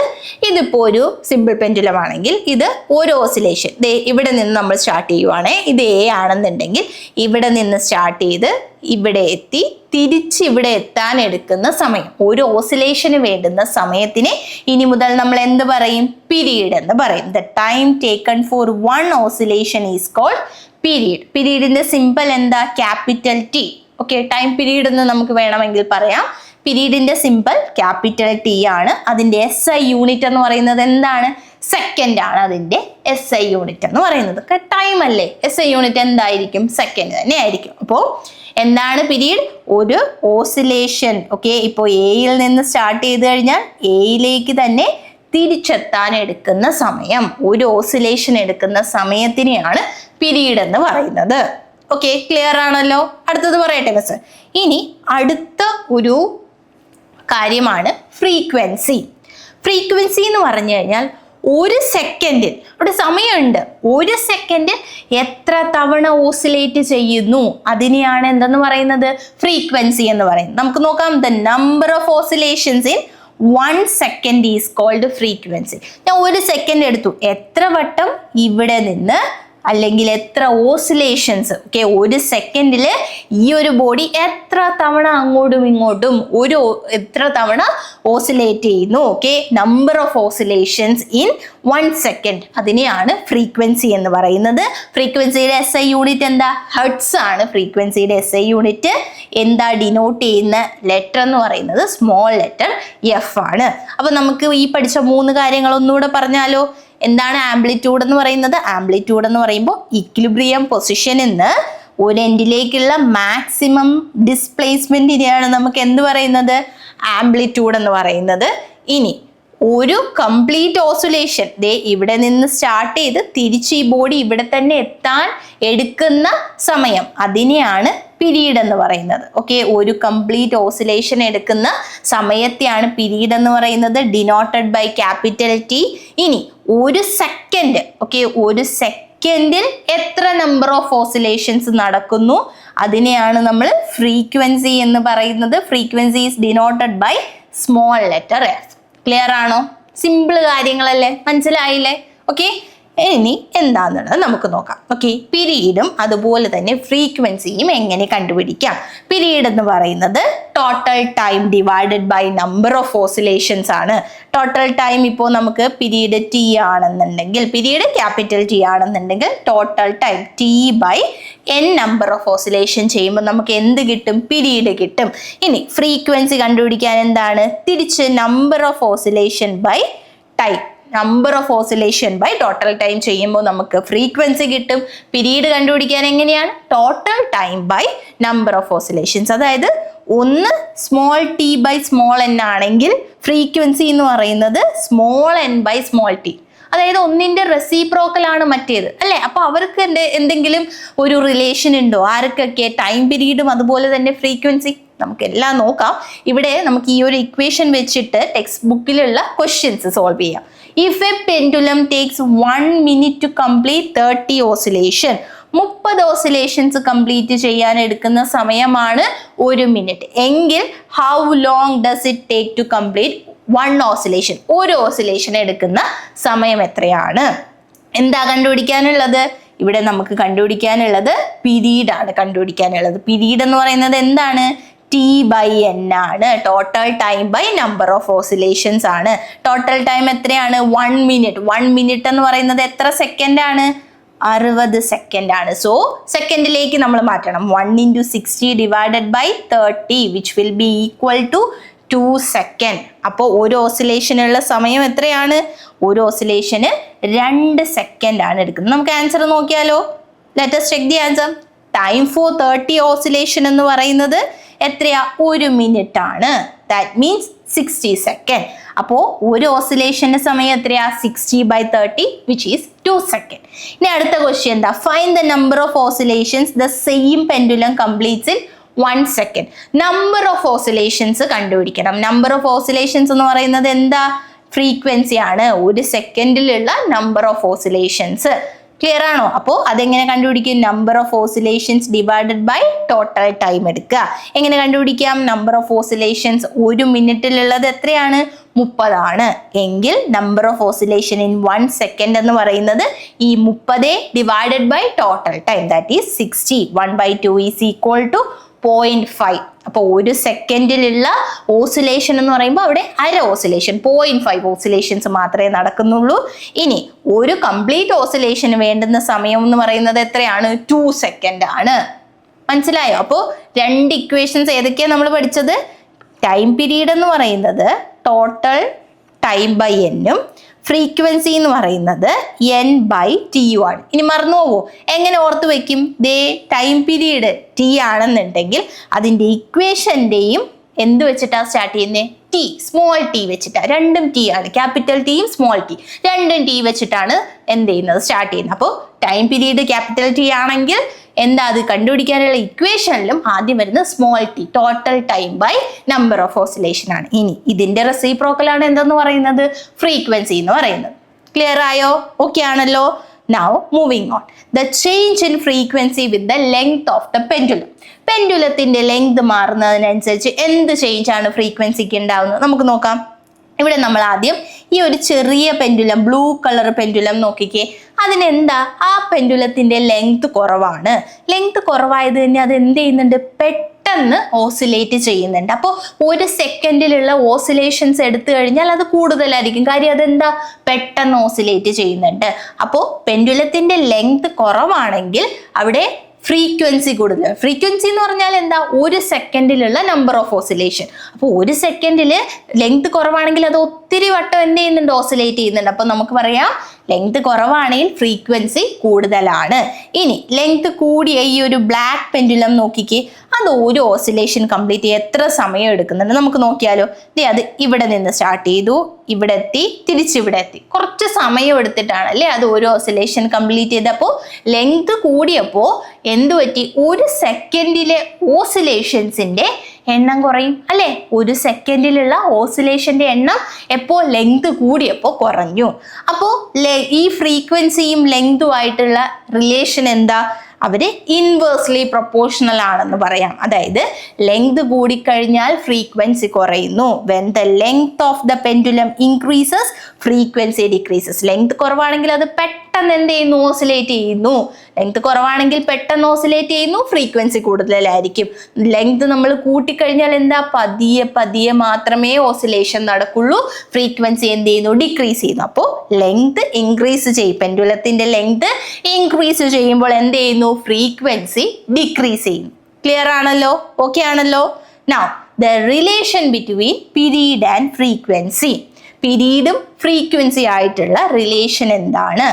ഇതിപ്പോൾ ഒരു സിമ്പിൾ പെൻഡുലം ആണെങ്കിൽ ഇത് ഓരോ ഓസിലേഷൻ ഇവിടെ നിന്ന് നമ്മൾ സ്റ്റാർട്ട് ചെയ്യുവാണെങ്കിൽ ഇത് A ആണെന്നുണ്ടെങ്കിൽ ഇവിടെ നിന്ന് സ്റ്റാർട്ട് ചെയ്ത് ഇവിടെ എത്തി തിരിച്ച് ഇവിടെ എത്താൻ എടുക്കുന്ന സമയം, ഒരു ഓസിലേഷന് വേണ്ടുന്ന സമയത്തിന് ഇനി മുതൽ നമ്മൾ എന്ത് പറയും? പീരീഡ് എന്ന് പറയും. The time taken for one oscillation is called period. പീരീഡിന്റെ സിമ്പിൾ എന്താ? Capital T. Okay, time period എന്ന് നമുക്ക് വേണമെങ്കിൽ പറയാം. പീരീഡിന്റെ സിമ്പിൾ ക്യാപിറ്റൽ T ആണ്. അതിന്റെ SI യൂണിറ്റ് എന്ന് പറയുന്നത് എന്താണ്? സെക്കൻഡ് ആണ് അതിന്റെ SI യൂണിറ്റ് എന്ന് പറയുന്നത്. ടൈം അല്ലേ, SI യൂണിറ്റ് എന്തായിരിക്കും? സെക്കൻഡ് തന്നെ ആയിരിക്കും. അപ്പോൾ എന്താണ് പീരീഡ്? ഒരു ഓസിലേഷൻ. ഓക്കെ, ഇപ്പോൾ എയിൽ നിന്ന് സ്റ്റാർട്ട് ചെയ്ത് കഴിഞ്ഞാൽ എയിലേക്ക് തന്നെ തിരിച്ചെത്താൻ എടുക്കുന്ന സമയം, ഒരു ഓസിലേഷൻ എടുക്കുന്ന സമയത്തിനെയാണ് പീരീഡ് എന്ന് പറയുന്നത്. ഓക്കെ, ക്ലിയർ ആണല്ലോ? അടുത്തത് പറയട്ടെ മിസ്. ഇനി അടുത്ത ഒരു കാര്യമാണ് ഫ്രീക്വൻസി. ഫ്രീക്വൻസി എന്ന് പറഞ്ഞു കഴിഞ്ഞാൽ ഒരു സെക്കൻഡിൽ, അവിടെ സമയമുണ്ട്, ഒരു സെക്കൻഡിൽ എത്ര തവണ ഓസിലേറ്റ് ചെയ്യുന്നു അതിനെയാണ് എന്തെന്ന് പറയുന്നത്? ഫ്രീക്വൻസി എന്ന് പറയുന്നത്. നമുക്ക് നോക്കാം. The number of oscillations in 1 second is called frequency. ഞാൻ ഒരു സെക്കൻഡ് എടുത്തു, എത്ര വട്ടം ഇവിടെ നിന്ന് അല്ലെങ്കിൽ എത്ര ഓസിലേഷൻസ്, ഓക്കെ, ഒരു സെക്കൻഡിൽ ഈ ഒരു ബോഡി എത്ര തവണ അങ്ങോട്ടും ഇങ്ങോട്ടും എത്ര തവണ ഓസിലേറ്റ് ചെയ്യുന്നു. Okay, number of oscillations in 1 second, അതിനെയാണ് ഫ്രീക്വൻസി എന്ന് പറയുന്നത്. ഫ്രീക്വൻസിയുടെ SI യൂണിറ്റ് എന്താ? ഹെർട്സ് ആണ് ഫ്രീക്വൻസിയുടെ SI യൂണിറ്റ്. എന്താ ഡിനോട്ട് ചെയ്യുന്ന ലെറ്റർ എന്ന് പറയുന്നത്? സ്മോൾ ലെറ്റർ F ആണ്. അപ്പൊ നമുക്ക് ഈ പഠിച്ച 3 കാര്യങ്ങൾ ഒന്നുകൂടെ പറഞ്ഞാലോ? എന്താണ് ആംപ്ലിറ്റ്യൂഡ് എന്ന് പറയുന്നത്? ആംപ്ലിറ്റ്യൂഡ് എന്ന് പറയുമ്പോൾ ഇക്വിലിബ്രിയം പൊസിഷനിൽ നിന്ന് ഒരു എൻഡിലേക്കുള്ള മാക്സിമം ഡിസ്പ്ലേസ്മെന്റിനെയാണ് നമുക്ക് എന്ത് പറയുന്നത്? ആംപ്ലിറ്റ്യൂഡ് എന്ന് പറയുന്നത്. ഇനി ഒരു കംപ്ലീറ്റ് ഓസിലേഷൻ ഇവിടെ നിന്ന് സ്റ്റാർട്ട് ചെയ്ത് തിരിച്ച് ഈ ബോഡി ഇവിടെ തന്നെ എത്താൻ എടുക്കുന്ന സമയം, അതിനെയാണ് പീരീഡ് എന്ന് പറയുന്നത്. ഓക്കെ, ഒരു കംപ്ലീറ്റ് ഓസിലേഷൻ എടുക്കുന്ന സമയത്തെയാണ് പീരീഡ് എന്ന് പറയുന്നത്, ഡിനോട്ടഡ് ബൈ ക്യാപിറ്റൽ T. ഇനി ഒരു സെക്കൻഡ്, ഓക്കെ, ഒരു സെക്കൻഡിൽ എത്ര നമ്പർ ഓഫ് ഓസിലേഷൻസ് നടക്കുന്നു അതിനെയാണ് നമ്മൾ ഫ്രീക്വൻസി എന്ന് പറയുന്നത്. Frequency is denoted by small letter F. Clear ആണോ? സിമ്പിൾ കാര്യങ്ങളല്ലേ, മനസ്സിലായില്ലേ? ഓക്കെ, ഇനി എന്താന്നുള്ളത് നമുക്ക് നോക്കാം. ഓക്കെ, പീരീഡും അതുപോലെ തന്നെ ഫ്രീക്വൻസിയും എങ്ങനെ കണ്ടുപിടിക്കാം? പീരീഡ് എന്ന് പറയുന്നത് total time divided by number of oscillations ആണ്. ടോട്ടൽ ടൈം ഇപ്പോൾ നമുക്ക് പീരീഡ് T ആണെന്നുണ്ടെങ്കിൽ, പീരീഡ് ക്യാപിറ്റൽ T ആണെന്നുണ്ടെങ്കിൽ total time T by N number of oscillation ചെയ്യുമ്പോൾ നമുക്ക് എന്ത് കിട്ടും? പീരീഡ് കിട്ടും. ഇനി ഫ്രീക്വൻസി കണ്ടുപിടിക്കാൻ എന്താണ്? തിരിച്ച് number of oscillation by time, number of oscillation by total time ചെയ്യുമ്പോൾ നമുക്ക് ഫ്രീക്വൻസി കിട്ടും. പീരീഡ് കണ്ടുപിടിക്കാൻ എങ്ങനെയാണ്? Total time by number of oscillations. അതായത് ഒന്ന് small T by small N ആണെങ്കിൽ ഫ്രീക്വൻസി എന്ന് പറയുന്നത് small N by small T. അതായത് ഒന്നിന്റെ റെസിപ്രോക്കൽ ആണ് മറ്റേത് അല്ലെ. അപ്പൊ അവർക്ക് എന്തെങ്കിലും ഒരു റിലേഷൻ ഉണ്ടോ? ആർക്കൊക്കെ? ടൈം പീരീഡും അതുപോലെ തന്നെ ഫ്രീക്വൻസി. നമുക്ക് എല്ലാം നോക്കാം. ഇവിടെ നമുക്ക് ഈ ഒരു ഇക്വേഷൻ വെച്ചിട്ട് ടെക്സ്റ്റ് ബുക്കിലുള്ള ക്വസ്റ്റ്യൻസ് സോൾവ് ചെയ്യാം. If a pendulum takes 1 minute to complete 30 oscillation, 30 oscillations complete ചെയ്യാൻ എടുക്കുന്ന സമയമാണ് 1 minute എങ്കിൽ how long does it take to complete 1 oscillation? ഒരു ഓസിലേഷൻ എടുക്കുന്ന സമയം എത്രയാണ്? എന്താ കണ്ടുപിടിക്കാനുള്ളത്? ഇവിടെ നമുക്ക് കണ്ടുപിടിക്കാനുള്ളത് പീരീഡ് ആണ് കണ്ടുപിടിക്കാനുള്ളത്. പീരീഡ് എന്ന് പറയുന്നത് എന്താണ്? ടി ബൈ എൻ ആണ്. Total time by number of oscillations ആണ്. ടോട്ടൽ ടൈം എത്രയാണ്? 1 minute. 1 minute എന്ന് പറയുന്നത് എത്ര സെക്കൻഡ് ആണ്? 60 സെക്കൻഡ് ആണ്. സോ സെക്കൻഡിലേക്ക് നമ്മൾ മാറ്റണം. 1 into 60 divided by 30 which will be equal to 2 seconds. അപ്പോൾ ഒരു ഓസിലേഷനുള്ള സമയം എത്രയാണ്? ഒരു ഓസിലേഷന് 2 സെക്കൻഡ് ആണ് എടുക്കുന്നത്. നമുക്ക് ആൻസർ നോക്കിയാലോ? Let us check the answer. Time for 30 oscillation എന്ന് പറയുന്നത് എത്രയാ? 1 minute ആണ്. That means 60 second. അപ്പോൾ ഒരു ഓസിലേഷന്റെ സമയം എത്രയാ? 60 by 30 which is 2 seconds. ഇനി അടുത്ത ക്വസ്റ്റ്യൻ എന്താ? Find the number of oscillations the same pendulum completes in 1 second. Number of oscillations കണ്ടുപിടിക്കണം. നമ്പർ ഓഫ് ഓസിലേഷൻസ് എന്ന് പറയുന്നത് എന്താ? ഫ്രീക്വൻസി ആണ്. ഒരു സെക്കൻഡിലുള്ള നമ്പർ ഓഫ് ഓസിലേഷൻസ്. ക്ലിയർ ആണോ? അപ്പോൾ അതെങ്ങനെ കണ്ടുപിടിക്കും? Number of oscillations divided by total time എടുക്കുക. എങ്ങനെ കണ്ടുപിടിക്കാം? നമ്പർ ഓഫ് ഓസിലേഷൻസ് 1 മിനിറ്റിലുള്ളത് എത്രയാണ്? 30 ആണ്. എങ്കിൽ number of oscillation in 1 second എന്ന് പറയുന്നത് ഈ 30 divided by total time that is 60. 1/2 is equal to 0.5. അപ്പോൾ ഒരു സെക്കൻഡിലുള്ള ഓസിലേഷൻ എന്ന് പറയുമ്പോൾ അവിടെ അര ഓസിലേഷൻ 0.5 ഓസിലേഷൻസ് മാത്രമേ നടക്കുന്നുള്ളൂ. ഇനി ഒരു കംപ്ലീറ്റ് ഓസിലേഷന് വേണ്ടുന്ന സമയം എന്ന് പറയുന്നത് എത്രയാണ്? 2 സെക്കൻഡ് ആണ്. മനസ്സിലായോ? അപ്പോൾ 2 ഇക്വേഷൻസ് ഏതൊക്കെയാണ് നമ്മൾ പഠിച്ചത്? ടൈം പീരീഡ് എന്ന് പറയുന്നത് ടോട്ടൽ ടൈം ബൈ എന്നും ഫ്രീക്വൻസി എന്ന് പറയുന്നത് എൻ ബൈ ടി യു ആണ്. ഇനി മറന്നു പോവോ? എങ്ങനെ ഓർത്ത് വെക്കും? ദേ ടൈം പീരീഡ് ടി ആണെന്നുണ്ടെങ്കിൽ അതിൻ്റെ ഇക്വേഷൻ്റെയും എന്ത് വെച്ചിട്ടാണ് സ്റ്റാർട്ട് ചെയ്യുന്നത്? ടി, സ്മോൾ ടി വെച്ചിട്ടാണ്. രണ്ടും ടി ആണ്. ക്യാപിറ്റൽ ടിയും സ്മോൾ ടി രണ്ടും ടി വെച്ചിട്ടാണ് എന്ത് ചെയ്യുന്നത്? സ്റ്റാർട്ട് ചെയ്യുന്നത്. അപ്പോൾ ടൈം പീരീഡ് ക്യാപിറ്റൽ ടി ആണെങ്കിൽ എന്താ അത് കണ്ടുപിടിക്കാനുള്ള ഇക്വേഷനിലും ആദ്യം വരുന്നത് small T, total time by number of oscillation ആണ്. ഇനി ഇതിന്റെ റെസിപ്രോക്കൽ ആണ് എന്തെന്ന് പറയുന്നത്? ഫ്രീക്വൻസി എന്ന് പറയുന്നത്. ക്ലിയർ ആയോ? ഓക്കെ ആണല്ലോ? Now moving on. The change in frequency with the length of the pendulum. പെൻഡുലത്തിന്റെ ലെങ്ത് മാറുന്നതിനനുസരിച്ച് എന്ത് ചേഞ്ച് ആണ് ഫ്രീക്വൻസിക്ക് ഉണ്ടാവുന്നത്? നമുക്ക് നോക്കാം. ഇവിടെ നമ്മൾ ആദ്യം ഈ ഒരു ചെറിയ പെൻഡുലം, ബ്ലൂ കളർ പെൻഡുലം നോക്കിക്കേ. അതിനെന്താ? ആ പെൻഡുലത്തിന്റെ ലെങ്ത് കുറവാണ്. ലെങ്ത് കുറവായത് തന്നെ അത് എന്ത് ചെയ്യുന്നുണ്ട്? പെട്ടെന്ന് ഓസിലേറ്റ് ചെയ്യുന്നുണ്ട്. അപ്പോൾ ഒരു സെക്കൻഡിലുള്ള ഓസിലേഷൻസ് എടുത്തു കഴിഞ്ഞാൽ അത് കൂടുതലായിരിക്കും. കാര്യം അതെന്താ? പെട്ടെന്ന് ഓസിലേറ്റ് ചെയ്യുന്നുണ്ട്. അപ്പോൾ പെൻഡുലത്തിന്റെ ലെങ്ത് കുറവാണെങ്കിൽ അവിടെ ഫ്രീക്വൻസി കൂടുതൽ. ഫ്രീക്വൻസി എന്ന് പറഞ്ഞാൽ എന്താ? ഒരു സെക്കൻഡിലുള്ള നമ്പർ ഓഫ് ഓസിലേഷൻ. അപ്പോൾ ഒരു സെക്കൻഡിൽ ലെങ്ത് കുറവാണെങ്കിൽ അത് ഒത്തിരി വട്ടം എന്ത് ചെയ്യുന്നുണ്ട്? ഓസിലേറ്റ് ചെയ്യുന്നുണ്ട്. അപ്പോൾ നമുക്ക് പറയാം ലെങ്ത് കുറവാണെങ്കിൽ ഫ്രീക്വൻസി കൂടുതലാണ്. ഇനി ലെങ്ത് കൂടിയ ഈ ഒരു ബ്ലാക്ക് പെൻഡുലം നോക്കിക്കേ. അത് ഒരു ഓസിലേഷൻ കംപ്ലീറ്റ് ചെയ്യാൻ എത്ര സമയം എടുക്കുന്നുണ്ട് നമുക്ക് നോക്കിയാലോ. അത് ഇവിടെ നിന്ന് സ്റ്റാർട്ട് ചെയ്തു, ഇവിടെ എത്തി, തിരിച്ചിവിടെ എത്തി. കുറച്ച് സമയം എടുത്തിട്ടാണ് അല്ലേ അത് ഒരു ഓസിലേഷൻ കംപ്ലീറ്റ് ചെയ്തപ്പോൾ ലെങ്ത് കൂടിയപ്പോൾ എന്തു പറ്റി? ഒരു സെക്കൻഡിലെ ഓസിലേഷൻസിന്റെ എണ്ണം കുറയും അല്ലേ? ഒരു സെക്കൻഡിലുള്ള ഓസിലേഷന്റെ എണ്ണം എപ്പോൾ? ലെങ്ത് കൂടിയപ്പോൾ കുറഞ്ഞു. അപ്പോൾ ഈ ഫ്രീക്വൻസിയും ലെങ്തും ആയിട്ടുള്ള റിലേഷൻ എന്താ? അവര് ഇൻവേഴ്സ്ലി പ്രൊപ്പോർഷണൽ ആണെന്ന് പറയാം. അതായത് ലെങ്ത് കൂടിക്കഴിഞ്ഞാൽ ഫ്രീക്വൻസി കുറയുന്നു. When the length of the pendulum increases frequency decreases. Length കുറവാണെങ്കിൽ അത് പെട്ടെന്ന് എന്ത് ചെയ്യുന്നു? ഓസിലേറ്റ് ചെയ്യുന്നു. ലെങ്ത് കുറവാണെങ്കിൽ പെട്ടെന്ന് ഓസിലേറ്റ് ചെയ്യുന്നു, ഫ്രീക്വൻസി കൂടുതലായിരിക്കും. ലെങ്ത് നമ്മൾ കൂട്ടിക്കഴിഞ്ഞാൽ എന്താ? പതിയെ പതിയെ മാത്രമേ ഓസിലേഷൻ നടക്കുള്ളൂ. ഫ്രീക്വൻസി എന്ത് ചെയ്യുന്നു? ഡിക്രീസ് ചെയ്യുന്നു. അപ്പോൾ ലെങ്ത് ഇൻക്രീസ് ചെയ്യും. പെൻഡുലത്തിന്റെ ലെങ്ത് ഇൻക്രീസ് ചെയ്യുമ്പോൾ എന്ത് ചെയ്യുന്നു? ഫ്രീക്വൻസി ഡിക്രീസ് ചെയ്യുന്നു. ക്ലിയർ ആണല്ലോ? ഓക്കെ ആണല്ലോ? Now the relation between period and frequency. പീരീഡും ഫ്രീക്വൻസി ആയിട്ടുള്ള റിലേഷൻ എന്താണ്?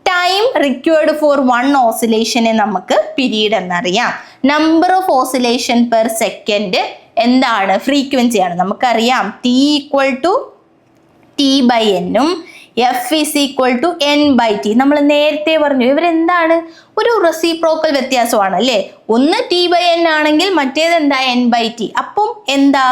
Time time required for one ഓസിലേഷനെ നമുക്ക് പീരീഡ് എന്നറിയാം. Number of oscillation per second എന്താണ്? ഫ്രീക്വൻസിയാണ്. നമുക്കറിയാം T ഈക്വൽ ടു T/N ഉം F is equal to N/T. നമ്മൾ നേരത്തെ പറഞ്ഞു ഇവരെന്താണ്? ഒരു റെസിപ്രോക്കൽ വ്യത്യാസമാണ് അല്ലേ? ഒന്ന് T/N ആണെങ്കിൽ മറ്റേത് എന്താ? N/T. അപ്പം എന്താ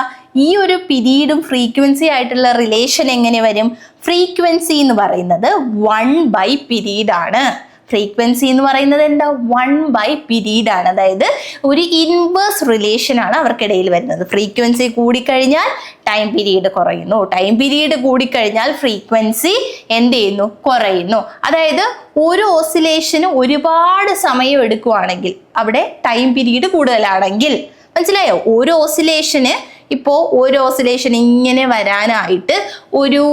ഈ ഒരു പീരീഡും ഫ്രീക്വൻസി ആയിട്ടുള്ള റിലേഷൻ എങ്ങനെ വരും? ഫ്രീക്വൻസി എന്ന് പറയുന്നത് 1/പീരീഡ് ആണ്. ഫ്രീക്വൻസി എന്ന് പറയുന്നത് എന്താ? 1/പീരീഡ് ആണ്. അതായത് ഒരു ഇൻവേഴ്സ് റിലേഷൻ ആണ് അവർക്കിടയിൽ വരുന്നത്. ഫ്രീക്വൻസി കൂടിക്കഴിഞ്ഞാൽ ടൈം പീരീഡ് കുറയുന്നു, ടൈം പീരീഡ് കൂടിക്കഴിഞ്ഞാൽ ഫ്രീക്വൻസി എന്ത് ചെയ്യുന്നു? കുറയുന്നു. അതായത് ഒരു ഓസിലേഷന് ഒരുപാട് സമയം എടുക്കുവാണെങ്കിൽ അവിടെ ടൈം പീരീഡ് കൂടുതലാണെങ്കിൽ, മനസ്സിലായോ? ഒരു ഓസിലേഷന് ഇപ്പോൾ ഒരു ഓസിലേഷൻ ഇങ്ങനെ വരാനായിട്ട് ഒരു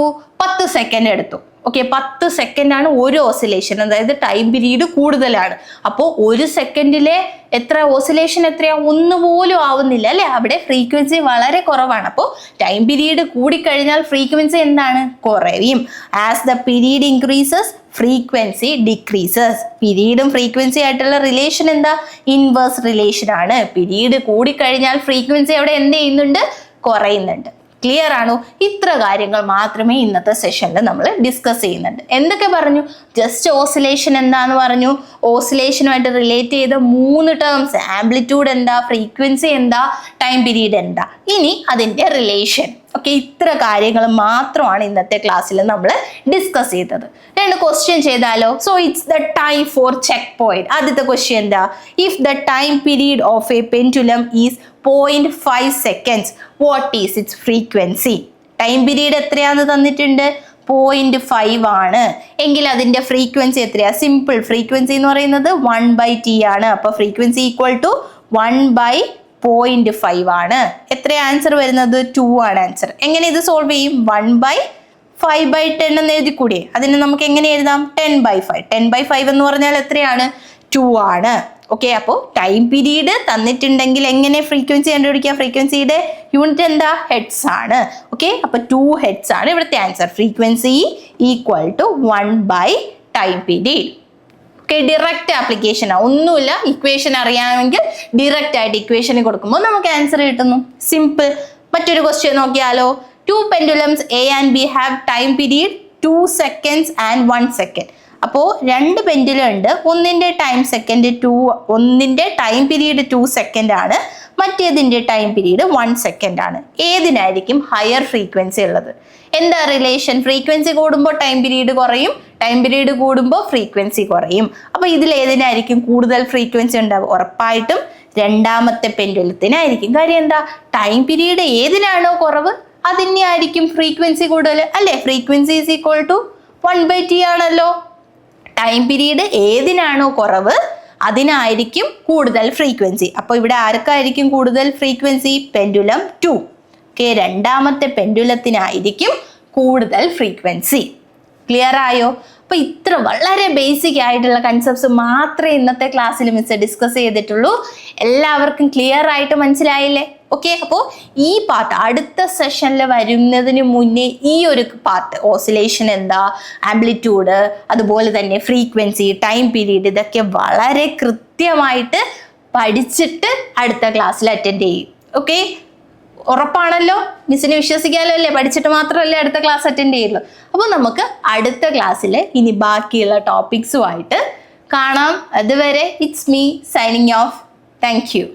10 സെക്കൻഡ് എടുത്തു. ഓക്കെ, 10 സെക്കൻഡാണ് ഒരു ഓസിലേഷൻ, അതായത് ടൈം പീരീഡ് കൂടുതലാണ്. അപ്പോൾ ഒരു സെക്കൻഡിലെ എത്ര ഓസിലേഷൻ എത്രയാ? ഒന്നുപോലും ആവുന്നില്ല അല്ലെ? അവിടെ ഫ്രീക്വൻസി വളരെ കുറവാണ്. അപ്പോൾ ടൈം പീരീഡ് കൂടിക്കഴിഞ്ഞാൽ ഫ്രീക്വൻസി എന്താണ്? കുറയും. As the period increases frequency decreases. പീരീഡും ഫ്രീക്വൻസി ആയിട്ടുള്ള റിലേഷൻ എന്താ? ഇൻവേഴ്സ് റിലേഷൻ ആണ്. പീരീഡ് കൂടിക്കഴിഞ്ഞാൽ ഫ്രീക്വൻസി അവിടെ എന്ത് ചെയ്യുന്നുണ്ട്? കുറയുന്നുണ്ട്. ക്ലിയർ ആണോ? ഇത്ര കാര്യങ്ങൾ മാത്രമേ ഇന്നത്തെ സെഷനിൽ നമ്മൾ ഡിസ്കസ് ചെയ്യുന്നുണ്ട്. എന്തൊക്കെ പറഞ്ഞു? ജസ്റ്റ് ഓസിലേഷൻ എന്താന്ന് പറഞ്ഞു, ഓസിലേഷനുമായിട്ട് റിലേറ്റ് ചെയ്ത 3 ടേംസ്, ആംപ്ലിറ്റ്യൂഡ് എന്താ, ഫ്രീക്വൻസി എന്താ, ടൈം പീരീഡ് എന്താ, ഇനി അതിൻ്റെ റിലേഷൻ. ഓക്കെ, ഇത്ര കാര്യങ്ങൾ മാത്രമാണ് ഇന്നത്തെ ക്ലാസ്സിൽ നമ്മൾ ഡിസ്കസ് ചെയ്തത്. 2 ക്വസ്റ്റ്യൻ ചെയ്താലോ? So it's the time for check point. ആദ്യത്തെ ക്വസ്റ്റ്യൻ എന്താ? If the time period of A pendulum is 0.5 seconds, what is its frequency? Time period എത്രയാന്ന് തന്നിട്ടുണ്ട്? 0.5 ആണ്. എങ്കിൽ അതിൻ്റെ ഫ്രീക്വൻസി എത്രയാ? സിമ്പിൾ, ഫ്രീക്വൻസി എന്ന് പറയുന്നത് 1/T ആണ്. അപ്പോൾ ഫ്രീക്വൻസി ഈക്വൽ ടു 1/0.5 ആണ്. എത്ര ആൻസർ വരുന്നത്? 2 ആണ് ആൻസർ. എങ്ങനെ ഇത് സോൾവ് ചെയ്യും? 1/5/10 എന്ന് എഴുതി കൂടിയേ. അതിന് നമുക്ക് എങ്ങനെ എഴുതാം? 10/5. 10/5 എന്ന് പറഞ്ഞാൽ എത്രയാണ്? 2 ആണ്. ഓക്കെ, അപ്പോൾ ടൈം പീരീഡ് തന്നിട്ടുണ്ടെങ്കിൽ എങ്ങനെ ഫ്രീക്വൻസി കണ്ടുപിടിക്കുക? ഫ്രീക്വൻസിയുടെ യൂണിറ്റ് എന്താ? ഹെഡ്സ് ആണ്. ഓക്കെ, അപ്പോൾ 2 ഹെഡ്സ് ആണ് ഇവിടുത്തെ answer. Frequency equal to one by time period. Okay, direct application ആണ്, ഒന്നുമില്ല. ഇക്വേഷൻ അറിയാമെങ്കിൽ ഡയറക്റ്റ് ആയിട്ട് ഇക്വേഷന് കൊടുക്കുമ്പോൾ നമുക്ക് ആൻസർ കിട്ടുന്നു. സിമ്പിൾ. മറ്റൊരു ക്വസ്റ്റ്യൻ നോക്കിയാലോ? 2 pendulums A and B have time period 2 seconds and 1 second. അപ്പോൾ 2 പെൻഡുലം ഉണ്ട്. ഒന്നിൻ്റെ ടൈം പീരീഡ് 2 സെക്കൻഡ് ആണ്, മറ്റേതിൻ്റെ ടൈം പീരീഡ് 1 സെക്കൻഡ് ആണ്. ഏതിനായിരിക്കും ഹയർ ഫ്രീക്വൻസി ഉള്ളത്? എന്താ റിലേഷൻ? ഫ്രീക്വൻസി കൂടുമ്പോൾ ടൈം പീരീഡ് കുറയും, ടൈം പീരീഡ് കൂടുമ്പോൾ ഫ്രീക്വൻസി കുറയും. അപ്പോൾ ഇതിൽ ഏതിനായിരിക്കും കൂടുതൽ ഫ്രീക്വൻസി ഉണ്ടാവുക? ഉറപ്പായിട്ടും രണ്ടാമത്തെ പെൻഡുലത്തിനായിരിക്കും. കാര്യം എന്താ? ടൈം പീരീഡ് ഏതിനാണോ കുറവ് അതിനെ ആയിരിക്കും ഫ്രീക്വൻസി കൂടുതൽ അല്ലേ? Frequency is equal to 1/T ആണല്ലോ. ടൈം പീരീഡ് ഏതിനാണോ കുറവ് അതിനായിരിക്കും കൂടുതൽ ഫ്രീക്വൻസി. അപ്പോൾ ഇവിടെ ആർക്കായിരിക്കും കൂടുതൽ ഫ്രീക്വൻസി? പെൻഡുലം 2. ഓക്കെ, രണ്ടാമത്തെ പെൻഡുലത്തിനായിരിക്കും കൂടുതൽ ഫ്രീക്വൻസി. ക്ലിയർ ആയോ? അപ്പോൾ ഇത്ര വളരെ ബേസിക് ആയിട്ടുള്ള കൺസെപ്റ്റ്സ് മാത്രമേ ഇന്നത്തെ ക്ലാസ്സിൽ മിസ് ഡിസ്കസ് ചെയ്തിട്ടുള്ളൂ. എല്ലാവർക്കും ക്ലിയർ ആയിട്ട് മനസ്സിലായില്ലേ? ഓക്കെ, അപ്പോൾ ഈ പാർട്ട് അടുത്ത സെഷനിൽ വരുന്നതിന് മുന്നേ ഈ ഒരു പാർട്ട്, ഓസിലേഷൻ എന്താ, ആംപ്ലിറ്റ്യൂഡ്, അതുപോലെ തന്നെ ഫ്രീക്വൻസി, ടൈം പീരീഡ്, ഇതൊക്കെ വളരെ കൃത്യമായിട്ട് പഠിച്ചിട്ട് അടുത്ത ക്ലാസ്സിൽ അറ്റൻഡ് ചെയ്യും. ഓക്കെ, ഉറപ്പാണല്ലോ? മിസ്സിനെ വിശ്വസിക്കാമല്ലോ അല്ലേ? പഠിച്ചിട്ട് മാത്രമല്ലേ അടുത്ത ക്ലാസ് അറ്റൻഡ് ചെയ്യുള്ളൂ. അപ്പോൾ നമുക്ക് അടുത്ത ക്ലാസ്സിൽ ഇനി ബാക്കിയുള്ള ടോപ്പിക്സുമായിട്ട് കാണാം. അതുവരെ it's me signing off. Thank you.